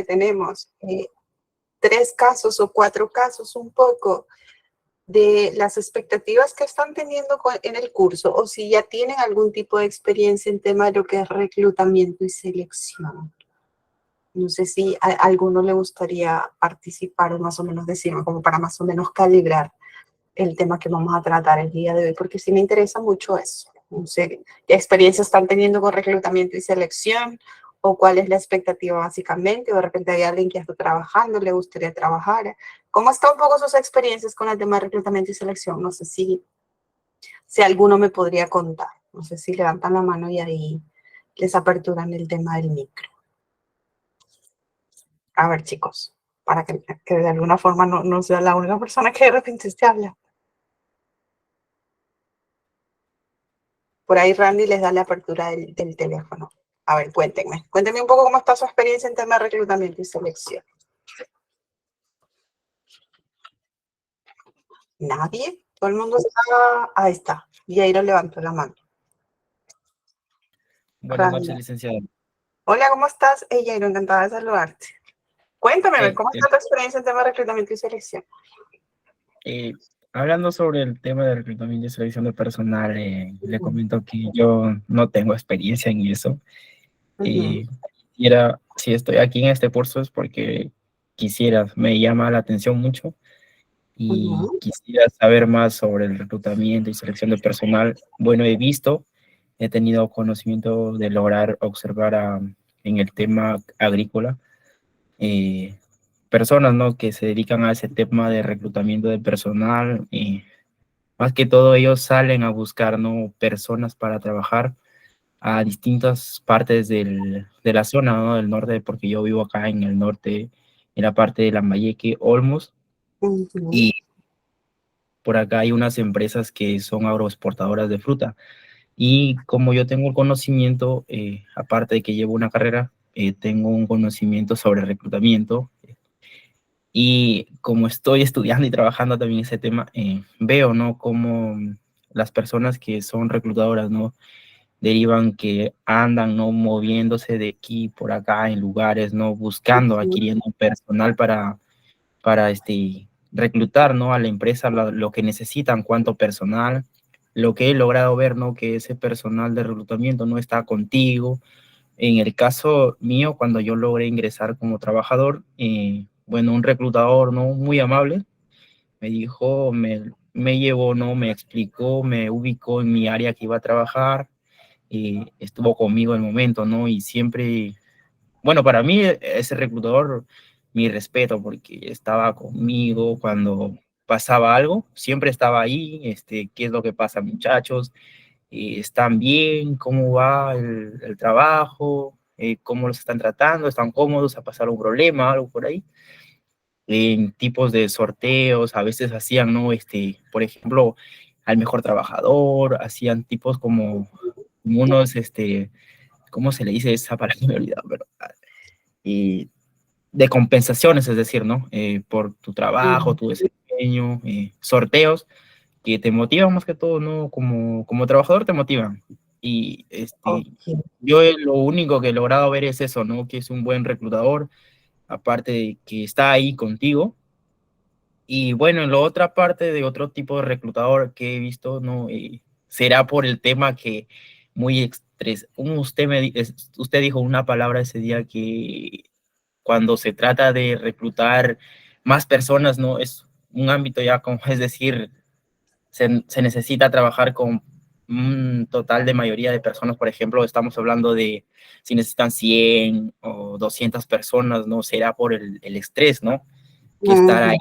tenemos 3 casos o 4 casos un poco de las expectativas que están teniendo en el curso o si ya tienen algún tipo de experiencia en tema de lo que es reclutamiento y selección. No sé si a alguno le gustaría participar o más o menos decirme, como para más o menos calibrar el tema que vamos a tratar el día de hoy, porque sí me interesa mucho eso. No sé qué experiencia están teniendo con reclutamiento y selección o cuál es la expectativa básicamente, o de repente hay alguien que ya está trabajando, le gustaría trabajar. ¿Cómo están un poco sus experiencias con el tema de reclutamiento y selección? No sé si alguno me podría contar. No sé si levantan la mano y ahí les aperturan el tema del micro. A ver, chicos, para que de alguna forma no sea la única persona que de repente se habla. Por ahí Randy les da la apertura del teléfono. A ver, cuéntenme un poco cómo está su experiencia en tema de reclutamiento y selección. ¿Nadie? Todo el mundo está... Ahí está. Y ahí lo levantó la mano. Buenas Randy. noches, licenciado. Hola, ¿cómo estás? Jairo, encantada de saludarte. Cuéntame, ¿cómo está tu experiencia en tema de reclutamiento y selección? Hablando sobre el tema de reclutamiento y selección de personal, le comento que yo no tengo experiencia en eso. Si estoy aquí en este curso es porque me llama la atención mucho y quisiera saber más sobre el reclutamiento y selección de personal. Bueno, he tenido conocimiento de lograr observar en el tema agrícola personas, ¿no?, que se dedican a ese tema de reclutamiento de personal y más que todo ellos salen a buscar, ¿no?, personas para trabajar a distintas partes de la zona, ¿no?, del norte, porque yo vivo acá en el norte, en la parte de Lambayeque, Olmos, y por acá hay unas empresas que son agroexportadoras de fruta. Y como yo tengo el conocimiento, aparte de que llevo una carrera, tengo un conocimiento sobre reclutamiento. Y como estoy estudiando y trabajando también ese tema, veo, ¿no?, cómo las personas que son reclutadoras, ¿no?, derivan que andan, ¿no?, moviéndose de aquí por acá en lugares, ¿no?, buscando, adquiriendo personal para reclutar, ¿no?, a la empresa lo que necesitan, cuánto personal. Lo que he logrado ver, ¿no?, que ese personal de reclutamiento no está contigo. En el caso mío, cuando yo logré ingresar como trabajador, bueno, un reclutador, ¿no?, muy amable, me dijo, me llevó, ¿no?, me explicó, me ubicó en mi área que iba a trabajar, y estuvo conmigo el momento, ¿no? Y siempre, bueno, para mí ese reclutador, mi respeto, porque estaba conmigo cuando pasaba algo, siempre estaba ahí, ¿qué es lo que pasa, muchachos? ¿Están bien? ¿Cómo va el trabajo? ¿Cómo los están tratando? ¿Están cómodos? ¿Ha pasado un problema? Algo por ahí. En tipos de sorteos, a veces hacían, ¿no? Por ejemplo, al mejor trabajador, hacían tipos como unos, ¿cómo se le dice esa palabra? Me he olvidado, pero, y de compensaciones, es decir, ¿no? Por tu trabajo, tu desempeño, sorteos que te motivan más que todo, ¿no? Como trabajador te motivan. Y yo lo único que he logrado ver es eso, ¿no? Que es un buen reclutador, aparte de que está ahí contigo. Y bueno, en la otra parte de otro tipo de reclutador que he visto, ¿no? Será por el tema que muy estrés. Usted dijo una palabra ese día que cuando se trata de reclutar más personas, ¿no? Es un ámbito ya como, es decir, se necesita trabajar con un total de mayoría de personas. Por ejemplo, estamos hablando de si necesitan 100 o 200 personas, ¿no? Será por el estrés, ¿no? Que estar ahí,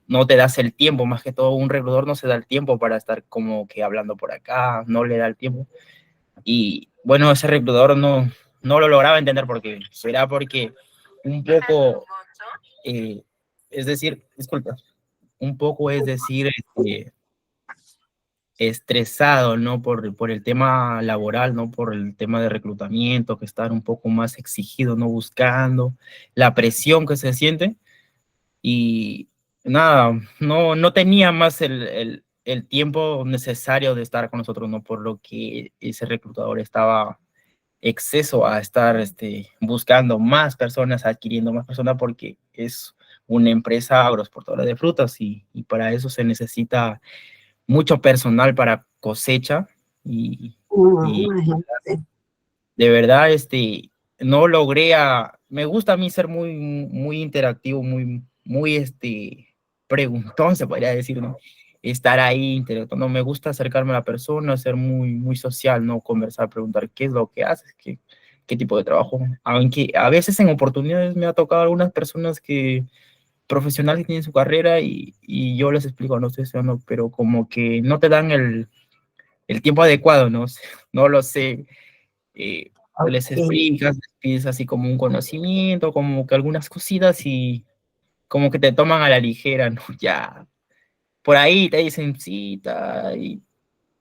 no te das el tiempo, más que todo un reclutador no se da el tiempo para estar como que hablando por acá, no le da el tiempo. Y bueno, ese reclutador no lo lograba entender porque será porque un poco, es decir, disculpa, un poco es decir, estresado, ¿no? Por el tema laboral, ¿no? Por el tema de reclutamiento, que estar un poco más exigido, ¿no? Buscando la presión que se siente y nada, no tenía más el tiempo necesario de estar con nosotros, ¿no? Por lo que ese reclutador estaba exceso a estar buscando más personas, adquiriendo más personas, porque es una empresa agroexportadora de frutas y para eso se necesita mucho personal para cosecha y Imagínate. de verdad, no logré me gusta a mí ser muy, muy interactivo, muy, preguntón, se podría decir, ¿no? Estar ahí interactuando, me gusta acercarme a la persona, ser muy, muy social, ¿no? Conversar, preguntar qué es lo que haces, qué tipo de trabajo, aunque a veces en oportunidades me ha tocado algunas personas profesionales que tienen su carrera y yo les explico, no sé, no, pero como que no te dan el tiempo adecuado, ¿no? No lo sé, les Ok. explicas, les pides así como un conocimiento, como que algunas cositas y como que te toman a la ligera, ¿no? Ya, por ahí te dicen cita y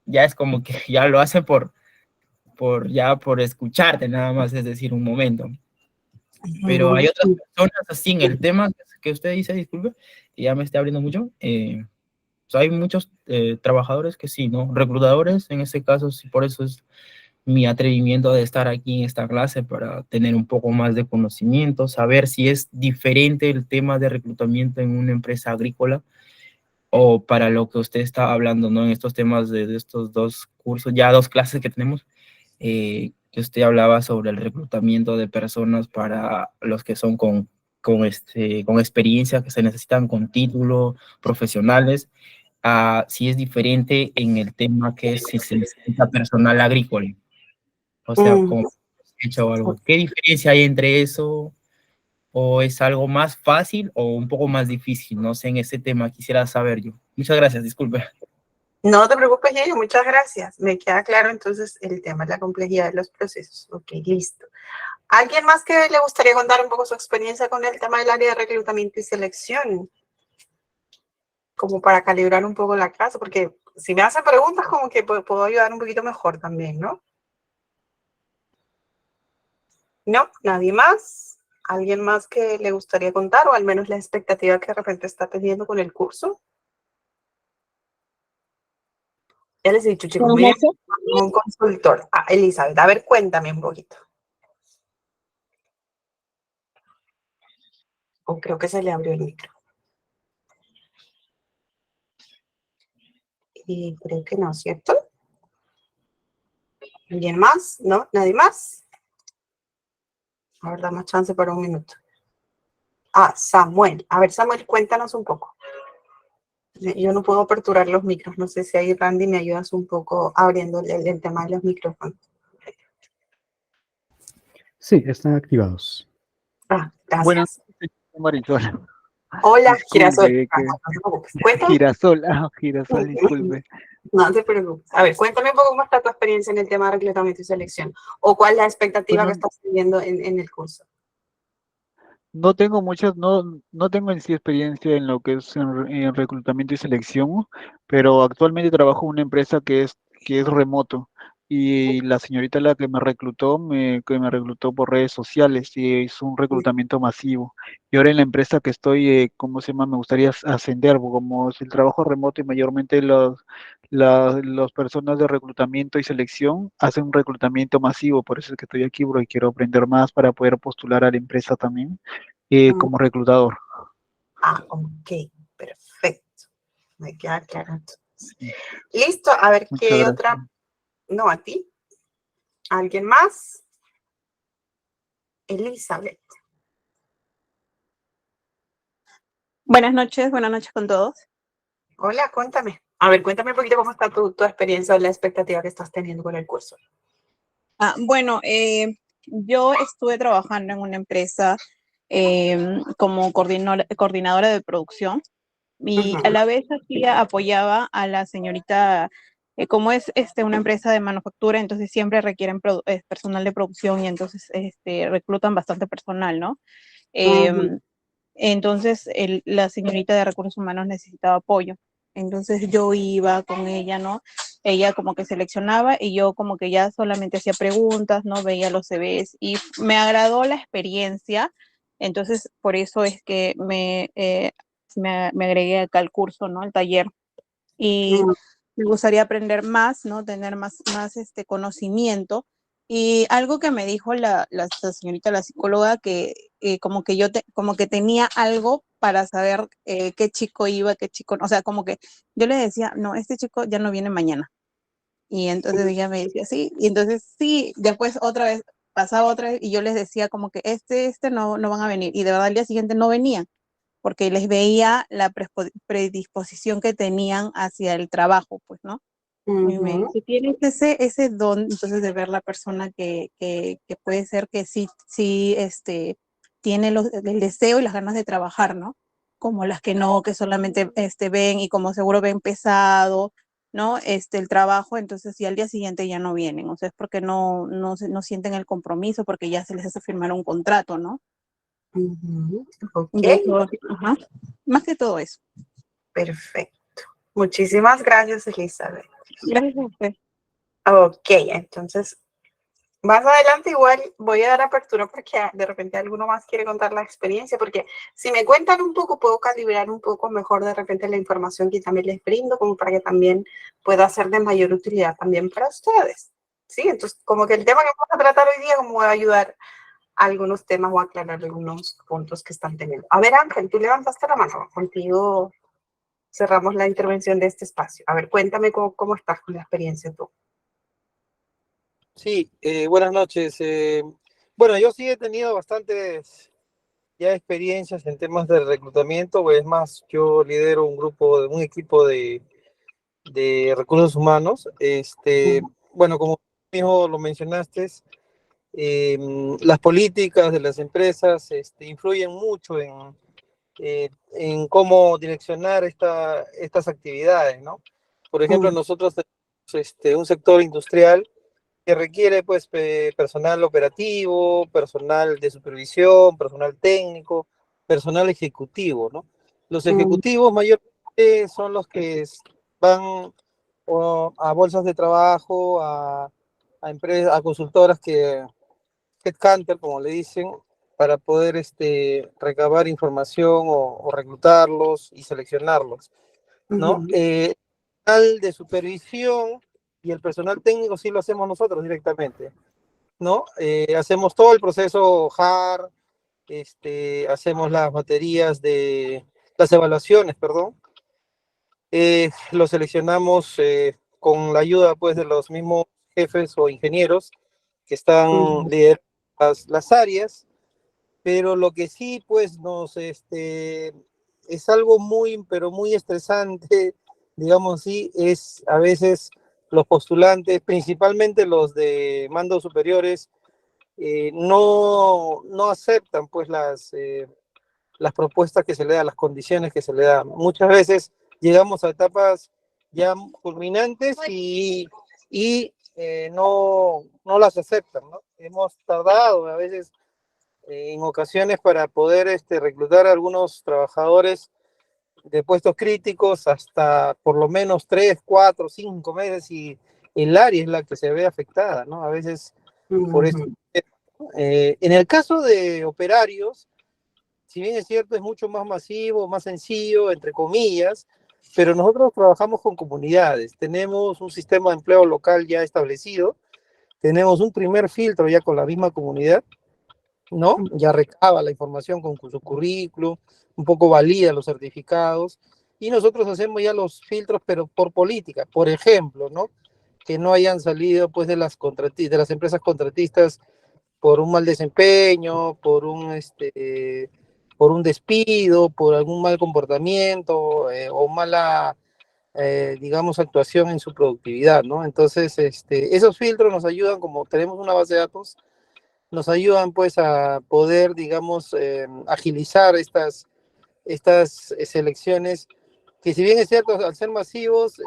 ya es como que ya lo hacen por escucharte nada más, es decir, un momento. Pero hay otras personas así en el tema que usted dice, disculpe, que ya me está abriendo mucho, o sea, hay muchos trabajadores que sí, ¿no? Reclutadores, en ese caso, sí, por eso es mi atrevimiento de estar aquí en esta clase para tener un poco más de conocimiento, saber si es diferente el tema de reclutamiento en una empresa agrícola o para lo que usted está hablando, ¿no? En estos temas de estos dos cursos, ya dos clases que tenemos, que usted hablaba sobre el reclutamiento de personas para los que son con experiencia, que se necesitan con título, profesionales, si es diferente en el tema que es si se necesita personal agrícola. O sea, Mm, como hecho algo. ¿Qué diferencia hay entre eso? ¿O es algo más fácil o un poco más difícil? No sé, en ese tema quisiera saber yo. Muchas gracias, disculpe. No te preocupes, Yayo, muchas gracias. Me queda claro entonces el tema, la complejidad de los procesos. Ok, listo. ¿Alguien más que le gustaría contar un poco su experiencia con el tema del área de reclutamiento y selección? Como para calibrar un poco la clase, porque si me hacen preguntas, como que puedo ayudar un poquito mejor también, ¿no? ¿No? ¿Nadie más? ¿Alguien más que le gustaría contar o al menos la expectativa que de repente está teniendo con el curso? Ya les he dicho, chicos, Buenas miren, noches. un consultor. Ah, Elizabeth, a ver, cuéntame un poquito. O creo que se le abrió el micro. Y creo que no, ¿cierto? ¿Alguien más? ¿No? ¿Nadie más? A ver, damos chance para un minuto. Ah, Samuel. A ver, Samuel, cuéntanos un poco. Yo no puedo aperturar los micros. No sé si ahí, Randy, me ayudas un poco abriendo el tema de los micrófonos. Sí, están activados. Ah, Buenas gracias. noches, Marisol. Hola, Girasol. Disculpe, Ah, que no te preocupes. Cuéntame. Girasol, Girasol, disculpe. No te preocupes. A ver, cuéntame un poco cómo está tu experiencia en el tema de reclutamiento y selección. O cuál es la expectativa que Bueno, estás teniendo en el curso. no tengo muchas, no tengo en sí experiencia en lo que es en reclutamiento y selección, pero actualmente trabajo en una empresa que es remoto. Y la señorita la que me reclutó por redes sociales y es un reclutamiento masivo. Y ahora en la empresa que estoy, ¿cómo se llama? Me gustaría ascender, porque como es el trabajo remoto y mayormente las personas de reclutamiento y selección hacen un reclutamiento masivo, por eso es que estoy aquí, porque quiero aprender más para poder postular a la empresa también Mm, como reclutador. Ah, ok, perfecto. Me queda claro entonces. Sí, Listo, a ver muchas qué gracias. otra. No, a ti. ¿Alguien más? Elizabeth. Buenas noches con todos. Hola, cuéntame. A ver, cuéntame un poquito cómo está tu experiencia o la expectativa que estás teniendo con el curso. Bueno, yo estuve trabajando en una empresa como coordinadora de producción y a Ujú, la vez apoyaba a la señorita, como es una empresa de manufactura, entonces siempre requieren personal de producción y entonces reclutan bastante personal, ¿no? ujú, Em, Entonces, la señorita de recursos humanos necesitaba apoyo. Entonces yo iba con ella, ¿no? Ella como que seleccionaba y yo como que ya solamente hacía preguntas, ¿no? Veía los CVs y me agradó la experiencia. Entonces, por eso es que me agregué acá al curso, ¿no? Al taller. Y ujú, me gustaría aprender más, ¿no? Tener más conocimiento Y algo que me dijo la señorita, la psicóloga, que como que como que tenía algo para saber qué chico iba, qué chico, o sea, como que yo le decía, no, este chico ya no viene mañana. Y entonces ella me decía, sí, y entonces sí, después otra vez, pasaba otra vez, y yo les decía como que este no van a venir. Y de verdad al día siguiente no venían, porque les veía la predisposición que tenían hacia el trabajo, pues, ¿no? Y me Ujú, dice, tienes ese don, entonces, de ver la persona que puede ser que sí, sí, tiene el deseo y las ganas de trabajar, ¿no? Como las que no, que solamente ven y como seguro ven pesado, ¿no? El trabajo, entonces, y al día siguiente ya no vienen, o sea, es porque no sienten el compromiso, porque ya se les hace firmar un contrato, ¿no? ujú. Ok, Y eso, ajá, más que todo eso. perfecto. Muchísimas gracias, Elizabeth. Gracias a usted. Ok, entonces más adelante igual voy a dar apertura porque de repente alguno más quiere contar la experiencia, porque si me cuentan un poco, puedo calibrar un poco mejor de repente la información que también les brindo, como para que también pueda ser de mayor utilidad también para ustedes. Sí, entonces como que el tema que vamos a tratar hoy día como va a ayudar a algunos temas o a aclarar algunos puntos que están teniendo. A ver, Ángel, tú levantaste la mano, contigo cerramos la intervención de este espacio. A ver, cuéntame cómo estás con la experiencia tú. Sí, buenas noches. Bueno, yo sí he tenido bastantes ya experiencias en temas de reclutamiento. Es más, yo lidero un equipo de recursos humanos. Bueno, como mismo lo mencionaste, eh, las políticas de las empresas influyen mucho en cómo direccionar estas actividades, ¿no? Por ejemplo, nosotros tenemos un sector industrial que requiere pues personal operativo, personal de supervisión, personal técnico, personal ejecutivo, ¿no? Los ejecutivos mayormente son los que van a bolsas de trabajo, a empresas, a consultoras headhunter, como le dicen, para poder recabar información o reclutarlos y seleccionarlos, ¿no? Personal de supervisión y el personal técnico sí lo hacemos nosotros directamente, ¿no? Hacemos todo el proceso HAR, hacemos las baterías las evaluaciones, perdón, lo seleccionamos con la ayuda pues de los mismos jefes o ingenieros que están liderando las áreas, pero lo que sí pues es algo muy, pero muy estresante, digamos así, es a veces los postulantes, principalmente los de mandos superiores, no aceptan pues las propuestas que se le dan, las condiciones que se le dan. Muchas veces llegamos a etapas ya culminantes y no las aceptan, ¿no? Hemos tardado a veces en ocasiones para poder reclutar a algunos trabajadores de puestos críticos hasta por lo menos 3, 4, 5 meses y el área es la que se ve afectada, ¿no? A veces por esto. En el caso de operarios, si bien es cierto, es mucho más masivo, más sencillo, entre comillas, pero nosotros trabajamos con comunidades, tenemos un sistema de empleo local ya establecido, tenemos un primer filtro ya con la misma comunidad, ¿no? Ya recaba la información con su currículum, un poco valida los certificados, y nosotros hacemos ya los filtros, pero por política, por ejemplo, ¿no? Que no hayan salido pues de de las empresas contratistas por un mal desempeño, por un despido, por algún mal comportamiento o mala, digamos, actuación en su productividad, ¿no? Entonces, esos filtros nos ayudan, como tenemos una base de datos, nos ayudan pues a poder, digamos, agilizar estas selecciones, que si bien es cierto, al ser masivos,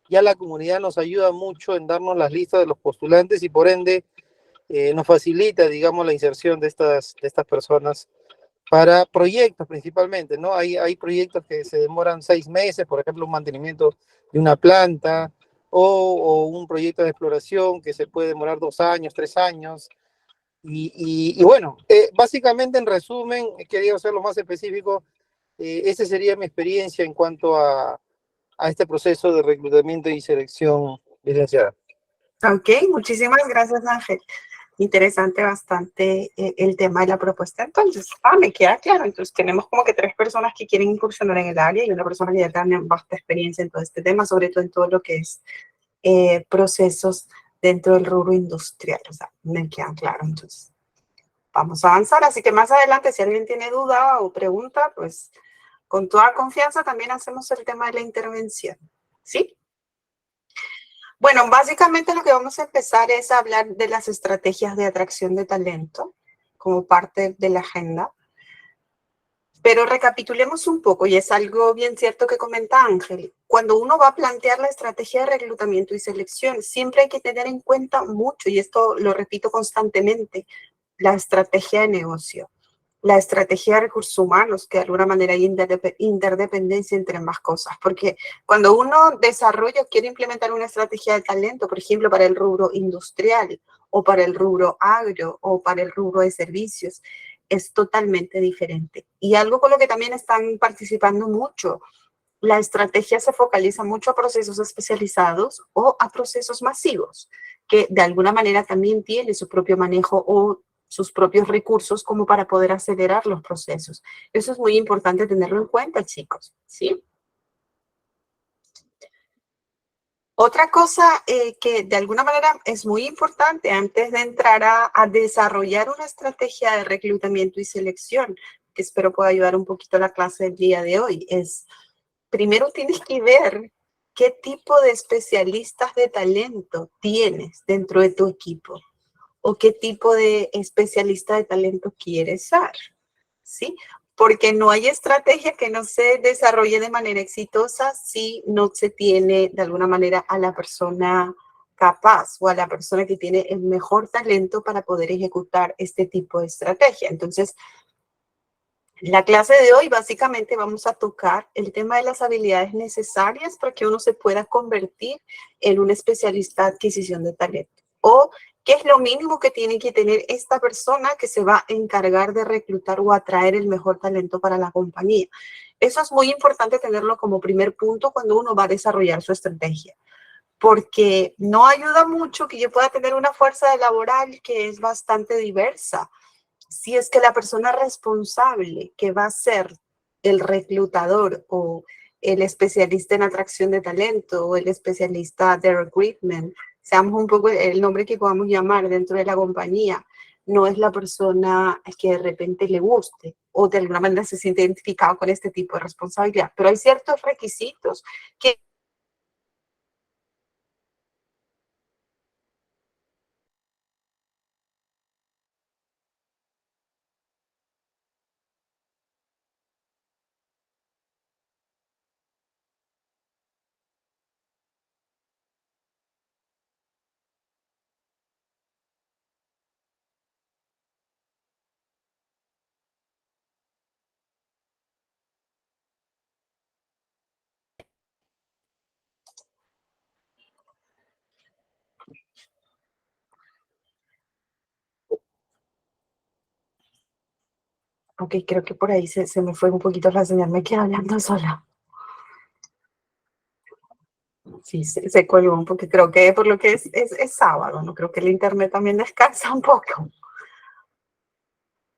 ya la comunidad nos ayuda mucho en darnos las listas de los postulantes y por ende nos facilita, digamos, la inserción de estas personas para proyectos principalmente, ¿no? Hay proyectos que se demoran 6 meses, por ejemplo, un mantenimiento de una planta o un proyecto de exploración que se puede demorar 2 años, 3 años. Y bueno, básicamente en resumen, he querido ser lo más específico, esa sería mi experiencia en cuanto a este proceso de reclutamiento y selección, licenciada. Ok, muchísimas gracias, Ángel. Interesante bastante el tema de la propuesta. Entonces, me queda claro. Entonces, tenemos como que 3 personas que quieren incursionar en el área y una persona que ya tiene vasta experiencia en todo este tema, sobre todo en todo lo que es procesos dentro del rubro industrial. O sea, me quedan claros. Entonces, vamos a avanzar. Así que más adelante, si alguien tiene duda o pregunta, pues con toda confianza también hacemos el tema de la intervención. ¿Sí? Bueno, básicamente lo que vamos a empezar es a hablar de las estrategias de atracción de talento como parte de la agenda. Pero recapitulemos un poco, y es algo bien cierto que comenta Ángel. Cuando uno va a plantear la estrategia de reclutamiento y selección, siempre hay que tener en cuenta mucho, y esto lo repito constantemente, la estrategia de negocio, la estrategia de recursos humanos, que de alguna manera hay interdependencia entre ambas cosas, porque cuando uno desarrolla o quiere implementar una estrategia de talento, por ejemplo, para el rubro industrial, o para el rubro agro, o para el rubro de servicios, es totalmente diferente. Y algo con lo que también están participando mucho, la estrategia se focaliza mucho a procesos especializados o a procesos masivos, que de alguna manera también tienen su propio manejo o sus propios recursos como para poder acelerar los procesos. Eso es muy importante tenerlo en cuenta, chicos, ¿sí? Otra cosa que de alguna manera es muy importante antes de entrar a desarrollar una estrategia de reclutamiento y selección, que espero pueda ayudar un poquito a la clase del día de hoy, es primero tienes que ver qué tipo de especialistas de talento tienes dentro de tu equipo o qué tipo de especialista de talento quieres ser, ¿sí? Porque no hay estrategia que no se desarrolle de manera exitosa si no se tiene de alguna manera a la persona capaz o a la persona que tiene el mejor talento para poder ejecutar este tipo de estrategia. Entonces, la clase de hoy básicamente vamos a tocar el tema de las habilidades necesarias para que uno se pueda convertir en un especialista de adquisición de talento. O qué es lo mínimo que tiene que tener esta persona que se va a encargar de reclutar o atraer el mejor talento para la compañía. Eso es muy importante tenerlo como primer punto cuando uno va a desarrollar su estrategia. Porque no ayuda mucho que yo pueda tener una fuerza laboral que es bastante diversa, si es que la persona responsable que va a ser el reclutador o el especialista en atracción de talento o el especialista de recruitment, seamos un poco el nombre que podamos llamar dentro de la compañía, no es la persona que de repente le guste o de alguna manera se siente identificado con este tipo de responsabilidad. Pero hay ciertos requisitos que ok, creo que por ahí se me fue un poquito la señal, me quedé hablando sola. Sí, se colgó porque creo que por lo que es sábado, ¿no? Creo que el internet también descansa un poco.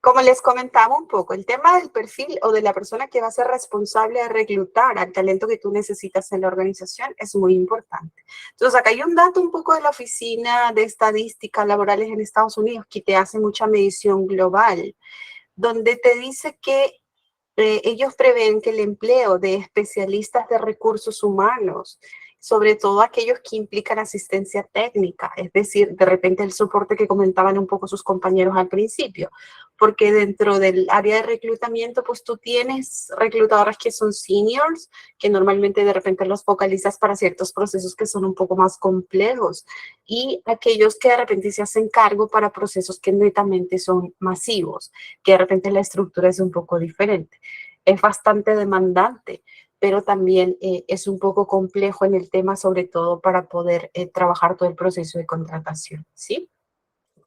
Como les comentaba un poco, el tema del perfil o de la persona que va a ser responsable de reclutar al talento que tú necesitas en la organización es muy importante. Entonces, acá hay un dato un poco de la Oficina de Estadísticas Laborales en Estados Unidos que te hace mucha medición global, donde te dice que ellos prevén que el empleo de especialistas de recursos humanos, sobre todo aquellos que implican asistencia técnica, es decir, de repente el soporte que comentaban un poco sus compañeros al principio, porque dentro del área de reclutamiento, pues tú tienes reclutadoras que son seniors, que normalmente de repente los focalizas para ciertos procesos que son un poco más complejos, y aquellos que de repente se hacen cargo para procesos que netamente son masivos, que de repente la estructura es un poco diferente. Es bastante demandante, pero también es un poco complejo en el tema, sobre todo para poder trabajar todo el proceso de contratación, ¿sí?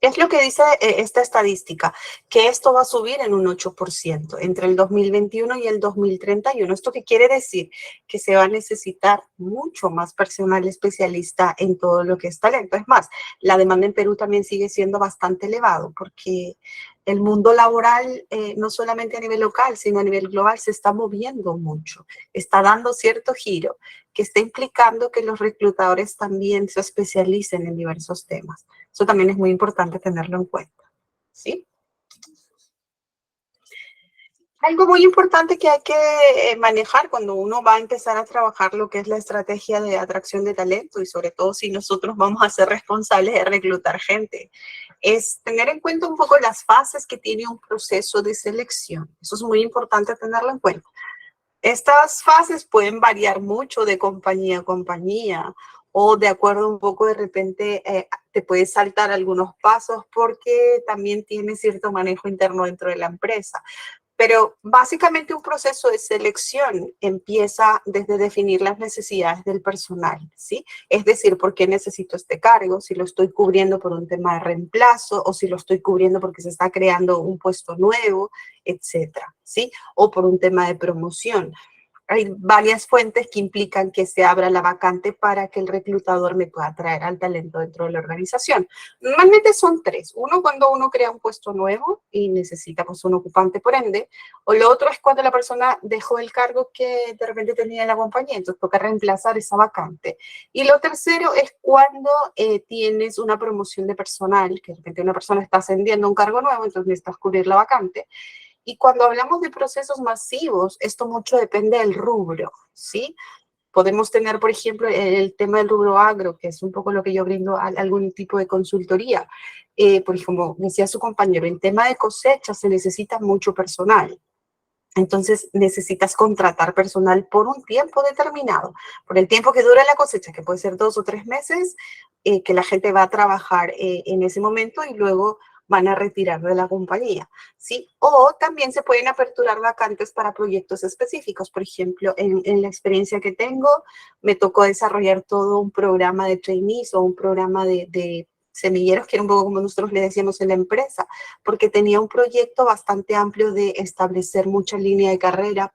Es lo que dice esta estadística, que esto va a subir en un 8% entre el 2021 y el 2031. ¿Esto qué quiere decir? Que se va a necesitar mucho más personal especialista en todo lo que es talento. Es más, la demanda en Perú también sigue siendo bastante elevado porque el mundo laboral, no solamente a nivel local, sino a nivel global, se está moviendo mucho, está dando cierto giro que está implicando que los reclutadores también se especialicen en diversos temas. Eso también es muy importante tenerlo en cuenta, ¿sí? Algo muy importante que hay que manejar cuando uno va a empezar a trabajar lo que es la estrategia de atracción de talento y sobre todo si nosotros vamos a ser responsables de reclutar gente, es tener en cuenta un poco las fases que tiene un proceso de selección. Eso es muy importante tenerlo en cuenta. Estas fases pueden variar mucho de compañía a compañía o de acuerdo un poco de repente te puedes saltar algunos pasos porque también tiene cierto manejo interno dentro de la empresa. Pero básicamente un proceso de selección empieza desde definir las necesidades del personal, ¿sí? Es decir, ¿por qué necesito este cargo? Si lo estoy cubriendo por un tema de reemplazo o si lo estoy cubriendo porque se está creando un puesto nuevo, etcétera, ¿sí? O por un tema de promoción. Hay varias fuentes que implican que se abra la vacante para que el reclutador me pueda traer al talento dentro de la organización. Normalmente son tres. Uno, cuando uno crea un puesto nuevo y necesita pues, un ocupante por ende. O lo otro es cuando la persona dejó el cargo que de repente tenía en la compañía, entonces toca reemplazar esa vacante. Y lo tercero es cuando tienes una promoción de personal, que de repente una persona está ascendiendo a un cargo nuevo, entonces necesitas cubrir la vacante. Y cuando hablamos de procesos masivos, esto mucho depende del rubro, ¿sí? Podemos tener, por ejemplo, el tema del rubro agro, que es un poco lo que yo brindo a algún tipo de consultoría. Por ejemplo, decía su compañero, en tema de cosecha se necesita mucho personal. Entonces necesitas contratar personal por un tiempo determinado, por el tiempo que dura la cosecha, que puede ser 2 o 3 meses, que la gente va a trabajar en ese momento y luego van a retirar de la compañía, ¿sí? O también se pueden aperturar vacantes para proyectos específicos. Por ejemplo, en la experiencia que tengo, me tocó desarrollar todo un programa de trainees o un programa de semilleros, que era un poco como nosotros le decíamos en la empresa, porque tenía un proyecto bastante amplio de establecer mucha línea de carrera,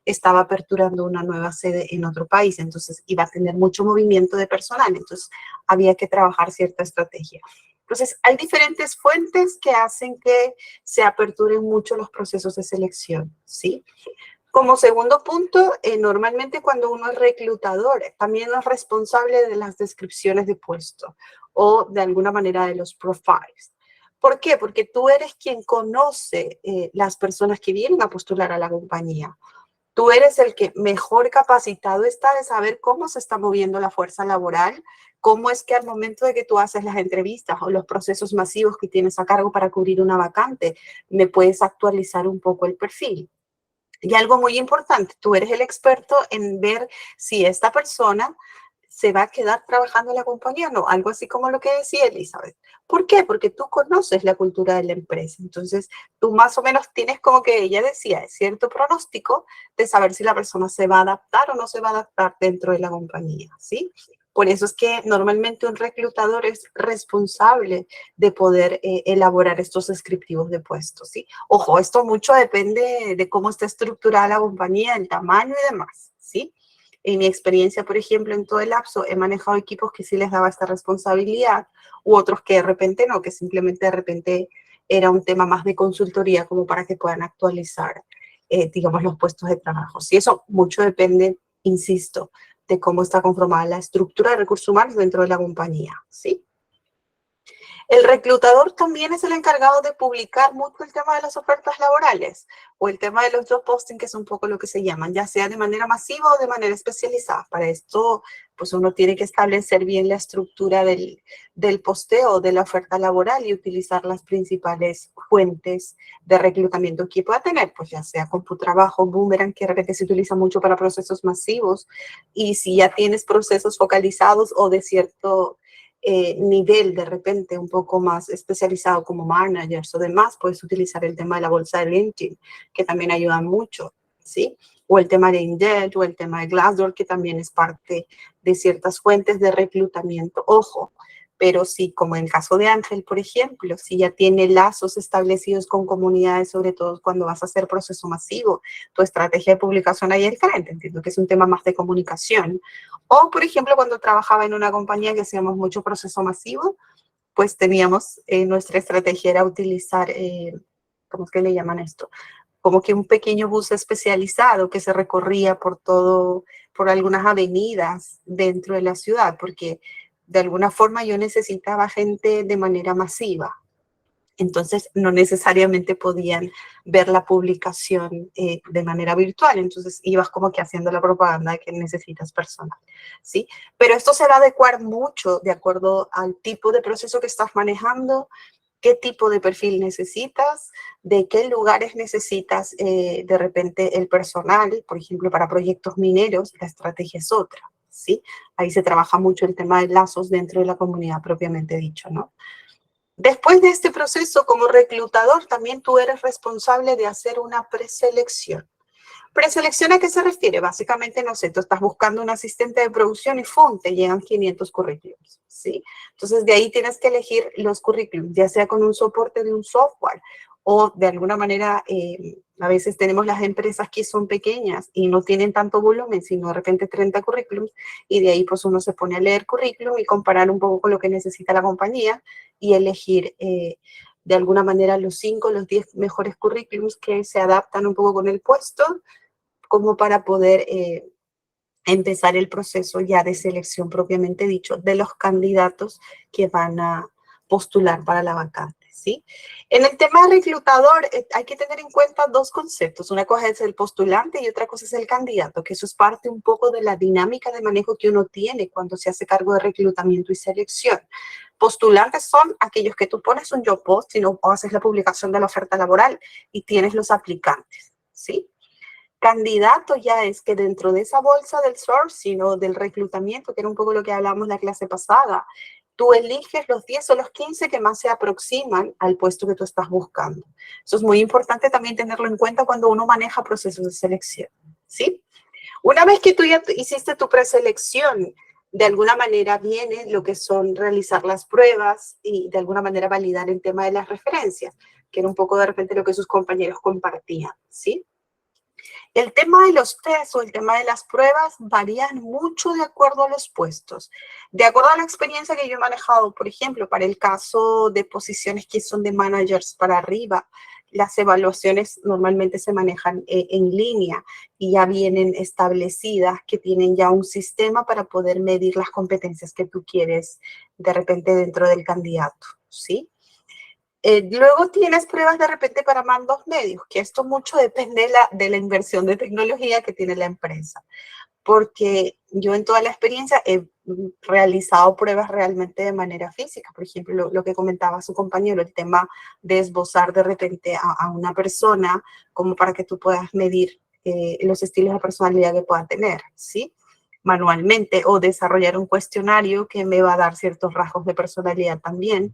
estaba aperturando una nueva sede en otro país, entonces iba a tener mucho movimiento de personal, entonces había que trabajar cierta estrategia. Entonces, hay diferentes fuentes que hacen que se aperturen mucho los procesos de selección, ¿sí? Como segundo punto, normalmente cuando uno es reclutador, también es responsable de las descripciones de puesto o de alguna manera de los profiles. ¿Por qué? Porque tú eres quien conoce las personas que vienen a postular a la compañía. Tú eres el que mejor capacitado está de saber cómo se está moviendo la fuerza laboral, cómo es que al momento de que tú haces las entrevistas o los procesos masivos que tienes a cargo para cubrir una vacante, me puedes actualizar un poco el perfil. Y algo muy importante, tú eres el experto en ver si esta persona se va a quedar trabajando en la compañía o no, algo así como lo que decía Elizabeth. ¿Por qué? Porque tú conoces la cultura de la empresa, entonces tú más o menos tienes como que ella decía, cierto pronóstico de saber si la persona se va a adaptar o no se va a adaptar dentro de la compañía, ¿sí? Por eso es que normalmente un reclutador es responsable de poder elaborar estos descriptivos de puestos, ¿sí? Ojo, esto mucho depende de cómo está estructurada la compañía, el tamaño y demás, ¿sí? En mi experiencia, por ejemplo, en todo el lapso, he manejado equipos que sí les daba esta responsabilidad u otros que de repente no, que simplemente de repente era un tema más de consultoría como para que puedan actualizar, digamos, los puestos de trabajo. Sí, eso mucho depende, insisto, de cómo está conformada la estructura de recursos humanos dentro de la compañía, ¿sí? El reclutador también es el encargado de publicar mucho el tema de las ofertas laborales o el tema de los job posting, que es un poco lo que se llaman, ya sea de manera masiva o de manera especializada. Para esto, pues uno tiene que establecer bien la estructura del posteo de la oferta laboral y utilizar las principales fuentes de reclutamiento que pueda tener, pues ya sea CompuTrabajo, Boomerang, que de repente se utiliza mucho para procesos masivos, y si ya tienes procesos focalizados o de cierto nivel de repente un poco más especializado como managers o demás, puedes utilizar el tema de la bolsa de LinkedIn, que también ayuda mucho, ¿sí? O el tema de Indeed o el tema de Glassdoor, que también es parte de ciertas fuentes de reclutamiento. Ojo, Pero si, como en el caso de Ángel, por ejemplo, si ya tiene lazos establecidos con comunidades, sobre todo cuando vas a hacer proceso masivo, tu estrategia de publicación ahí es diferente, entiendo que es un tema más de comunicación. O, por ejemplo, cuando trabajaba en una compañía que hacíamos mucho proceso masivo, pues teníamos, nuestra estrategia era utilizar, ¿cómo es que le llaman esto? Como que un pequeño bus especializado que se recorría por algunas avenidas dentro de la ciudad, porque de alguna forma yo necesitaba gente de manera masiva. Entonces, no necesariamente podían ver la publicación de manera virtual. Entonces, ibas como que haciendo la propaganda de que necesitas personal, ¿sí? Pero esto se va a adecuar mucho de acuerdo al tipo de proceso que estás manejando, qué tipo de perfil necesitas, de qué lugares necesitas de repente el personal. Por ejemplo, para proyectos mineros, la estrategia es otra, ¿sí? Ahí se trabaja mucho el tema de lazos dentro de la comunidad propiamente dicho, ¿no? Después de este proceso, como reclutador, también tú eres responsable de hacer una preselección. ¿Preselección a qué se refiere? Básicamente, no sé, tú estás buscando un asistente de producción y ¡fum!, te llegan 500 currículums, ¿sí? Entonces, de ahí tienes que elegir los currículums, ya sea con un soporte de un software o de alguna manera, a veces tenemos las empresas que son pequeñas y no tienen tanto volumen, sino de repente 30 currículums, y de ahí pues uno se pone a leer currículum y comparar un poco con lo que necesita la compañía y elegir de alguna manera los 5, los 10 mejores currículums que se adaptan un poco con el puesto, como para poder empezar el proceso ya de selección propiamente dicho de los candidatos que van a postular para la vacante, ¿sí? En el tema de reclutador hay que tener en cuenta dos conceptos. Una cosa es el postulante y otra cosa es el candidato, que eso es parte un poco de la dinámica de manejo que uno tiene cuando se hace cargo de reclutamiento y selección. Postulantes son aquellos que tú pones un job post o haces la publicación de la oferta laboral y tienes los aplicantes, ¿sí? Candidato ya es que dentro de esa bolsa del sourcing o del reclutamiento, que era un poco lo que hablamos en la clase pasada, tú eliges los 10 o los 15 que más se aproximan al puesto que tú estás buscando. Eso es muy importante también tenerlo en cuenta cuando uno maneja procesos de selección, ¿sí? Una vez que tú ya hiciste tu preselección, de alguna manera viene lo que son realizar las pruebas y de alguna manera validar el tema de las referencias, que era un poco de repente lo que sus compañeros compartían, ¿sí? El tema de los test o el tema de las pruebas varían mucho de acuerdo a los puestos. De acuerdo a la experiencia que yo he manejado, por ejemplo, para el caso de posiciones que son de managers para arriba, las evaluaciones normalmente se manejan en línea y ya vienen establecidas, que tienen ya un sistema para poder medir las competencias que tú quieres de repente dentro del candidato, ¿sí? Luego tienes pruebas de repente para mandos medios, que esto mucho depende de la inversión de tecnología que tiene la empresa, porque yo en toda la experiencia he realizado pruebas realmente de manera física. Por ejemplo, lo que comentaba su compañero, el tema de esbozar de repente a una persona como para que tú puedas medir los estilos de personalidad que pueda tener, ¿sí? Manualmente, o desarrollar un cuestionario que me va a dar ciertos rasgos de personalidad también.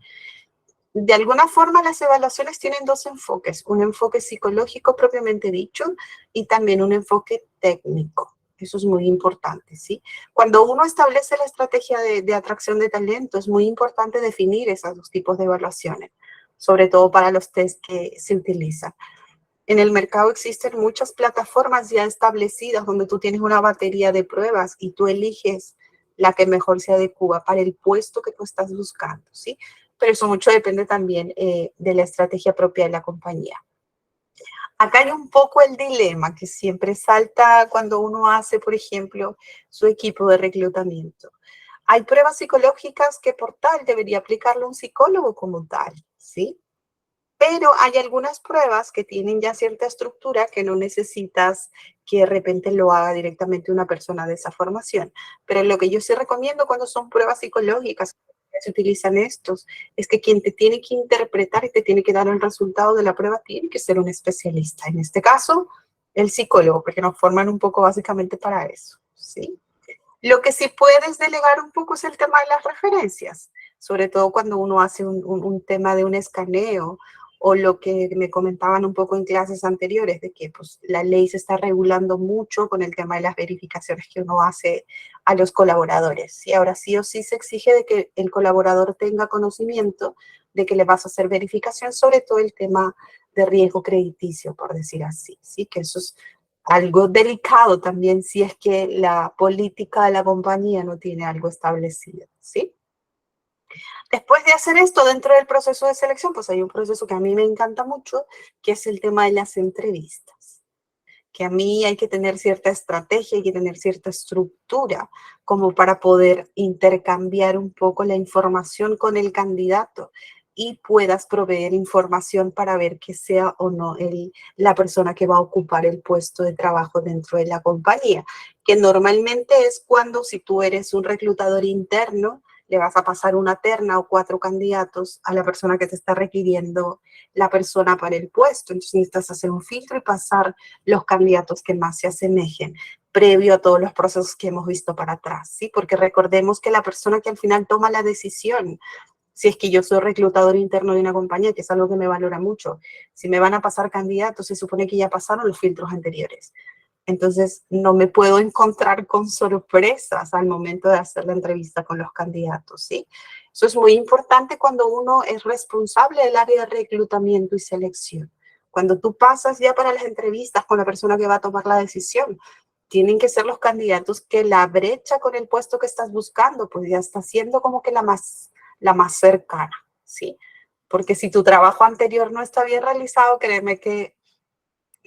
De alguna forma, las evaluaciones tienen dos enfoques, un enfoque psicológico propiamente dicho y también un enfoque técnico. Eso es muy importante, ¿sí? Cuando uno establece la estrategia de atracción de talento, es muy importante definir esos dos tipos de evaluaciones, sobre todo para los test que se utilizan. En el mercado existen muchas plataformas ya establecidas donde tú tienes una batería de pruebas y tú eliges la que mejor se adecua para el puesto que tú estás buscando, ¿sí? Pero eso mucho depende también de la estrategia propia de la compañía. Acá hay un poco el dilema que siempre salta cuando uno hace, por ejemplo, su equipo de reclutamiento. Hay pruebas psicológicas que por tal debería aplicarlo un psicólogo como tal, ¿sí? Pero hay algunas pruebas que tienen ya cierta estructura que no necesitas que de repente lo haga directamente una persona de esa formación. Pero lo que yo sí recomiendo cuando son pruebas psicológicas, que se utilizan estos, es que quien te tiene que interpretar y te tiene que dar el resultado de la prueba tiene que ser un especialista. En este caso, el psicólogo, porque nos forman un poco básicamente para eso, ¿sí? Lo que sí puedes delegar un poco es el tema de las referencias, sobre todo cuando uno hace un tema de un escaneo o lo que me comentaban un poco en clases anteriores, de que pues, la ley se está regulando mucho con el tema de las verificaciones que uno hace a los colaboradores. Y ahora sí o sí se exige de que el colaborador tenga conocimiento de que le vas a hacer verificación, sobre todo el tema de riesgo crediticio, por decir así, ¿sí? Que eso es algo delicado también si es que la política de la compañía no tiene algo establecido, ¿sí? Después de hacer esto dentro del proceso de selección, pues hay un proceso que a mí me encanta mucho, que es el tema de las entrevistas. Que a mí hay que tener cierta estrategia, hay que tener cierta estructura como para poder intercambiar un poco la información con el candidato y puedas proveer información para ver que sea o no la persona que va a ocupar el puesto de trabajo dentro de la compañía. Que normalmente es cuando si tú eres un reclutador interno, le vas a pasar una terna o 4 candidatos a la persona que te está requiriendo la persona para el puesto. Entonces necesitas hacer un filtro y pasar los candidatos que más se asemejen, previo a todos los procesos que hemos visto para atrás, ¿sí? Porque recordemos que la persona que al final toma la decisión, si es que yo soy reclutador interno de una compañía, que es algo que me valora mucho, si me van a pasar candidatos, se supone que ya pasaron los filtros anteriores. Entonces, no me puedo encontrar con sorpresas al momento de hacer la entrevista con los candidatos, ¿sí? Eso es muy importante cuando uno es responsable del área de reclutamiento y selección. Cuando tú pasas ya para las entrevistas con la persona que va a tomar la decisión, tienen que ser los candidatos que la brecha con el puesto que estás buscando, pues ya está siendo como que la más cercana, ¿sí? Porque si tu trabajo anterior no está bien realizado, créeme que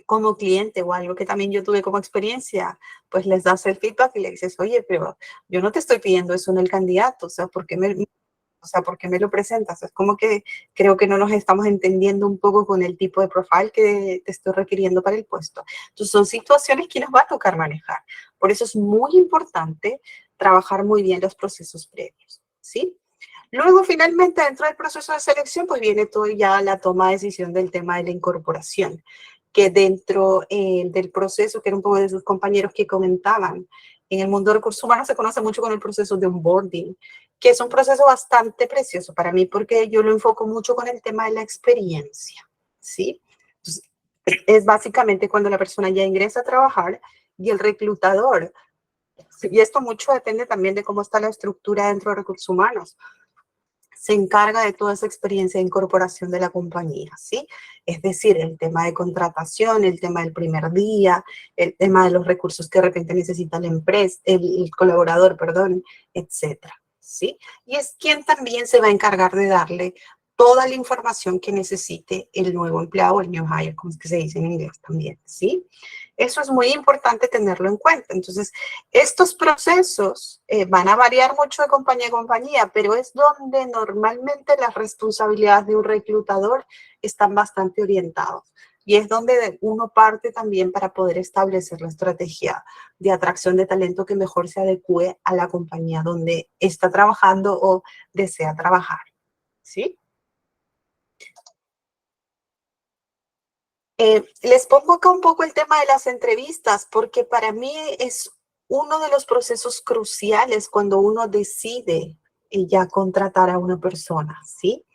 como cliente o algo que también yo tuve como experiencia, pues les das el feedback y le dices, oye, pero yo no te estoy pidiendo eso en el candidato, o sea, ¿por qué me lo presentas? Es como que creo que no nos estamos entendiendo un poco con el tipo de profile que te estoy requiriendo para el puesto. Entonces, son situaciones que nos va a tocar manejar. Por eso es muy importante trabajar muy bien los procesos previos, ¿sí? Luego, finalmente, dentro del proceso de selección, pues viene todo ya la toma de decisión del tema de la incorporación, que dentro del proceso, que era un poco de sus compañeros que comentaban, en el mundo de recursos humanos se conoce mucho con el proceso de onboarding, que es un proceso bastante precioso para mí porque yo lo enfoco mucho con el tema de la experiencia, ¿sí? Entonces, es básicamente cuando la persona ya ingresa a trabajar y el reclutador, y esto mucho depende también de cómo está la estructura dentro de recursos humanos, se encarga de toda esa experiencia de incorporación de la compañía, ¿sí? Es decir, el tema de contratación, el tema del primer día, el tema de los recursos que de repente necesita la empresa, el colaborador, perdón, etcétera, ¿sí? Y es quien también se va a encargar de darle toda la información que necesite el nuevo empleado, el new hire, como es que se dice en inglés también, ¿sí? Eso es muy importante tenerlo en cuenta. Entonces, estos procesos van a variar mucho de compañía a compañía, pero es donde normalmente las responsabilidades de un reclutador están bastante orientados. Y es donde uno parte también para poder establecer la estrategia de atracción de talento que mejor se adecue a la compañía donde está trabajando o desea trabajar, ¿sí? Les pongo acá un poco el tema de las entrevistas, porque para mí es uno de los procesos cruciales cuando uno decide ya contratar a una persona, ¿sí?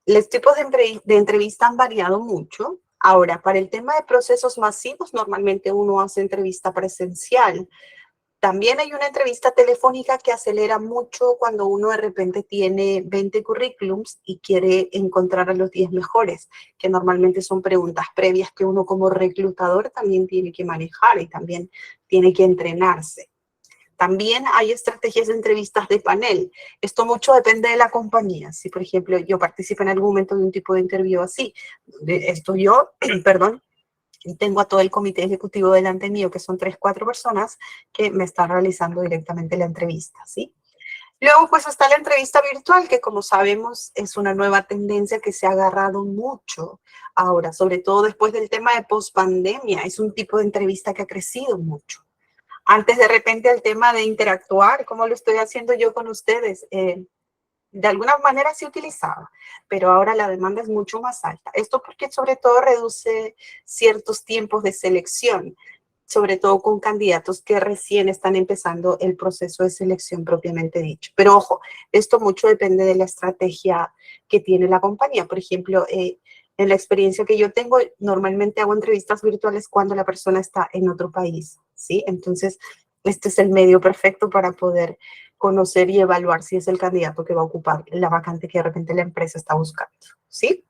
Los tipos de entrevista han variado mucho. Ahora, para el tema de procesos masivos, normalmente uno hace entrevista presencial. También hay una entrevista telefónica que acelera mucho cuando uno de repente tiene 20 currículums y quiere encontrar a los 10 mejores, que normalmente son preguntas previas que uno como reclutador también tiene que manejar y también tiene que entrenarse. También hay estrategias de entrevistas de panel. Esto mucho depende de la compañía. Si, por ejemplo, yo participo en algún momento de un tipo de interview así, estoy yo, perdón, y tengo a todo el comité ejecutivo delante mío, que son 3, 4 personas que me están realizando directamente la entrevista, ¿sí? Luego, pues, está la entrevista virtual, que como sabemos es una nueva tendencia que se ha agarrado mucho ahora, sobre todo después del tema de post-pandemia. Es un tipo de entrevista que ha crecido mucho. Antes, de repente, el tema de interactuar, como lo estoy haciendo yo con ustedes, de alguna manera se utilizaba, pero ahora la demanda es mucho más alta. Esto porque sobre todo reduce ciertos tiempos de selección, sobre todo con candidatos que recién están empezando el proceso de selección propiamente dicho. Pero ojo, esto mucho depende de la estrategia que tiene la compañía. Por ejemplo, En la experiencia que yo tengo, normalmente hago entrevistas virtuales cuando la persona está en otro país, ¿sí? Entonces, este es el medio perfecto para poder conocer y evaluar si es el candidato que va a ocupar la vacante que de repente la empresa está buscando, ¿sí?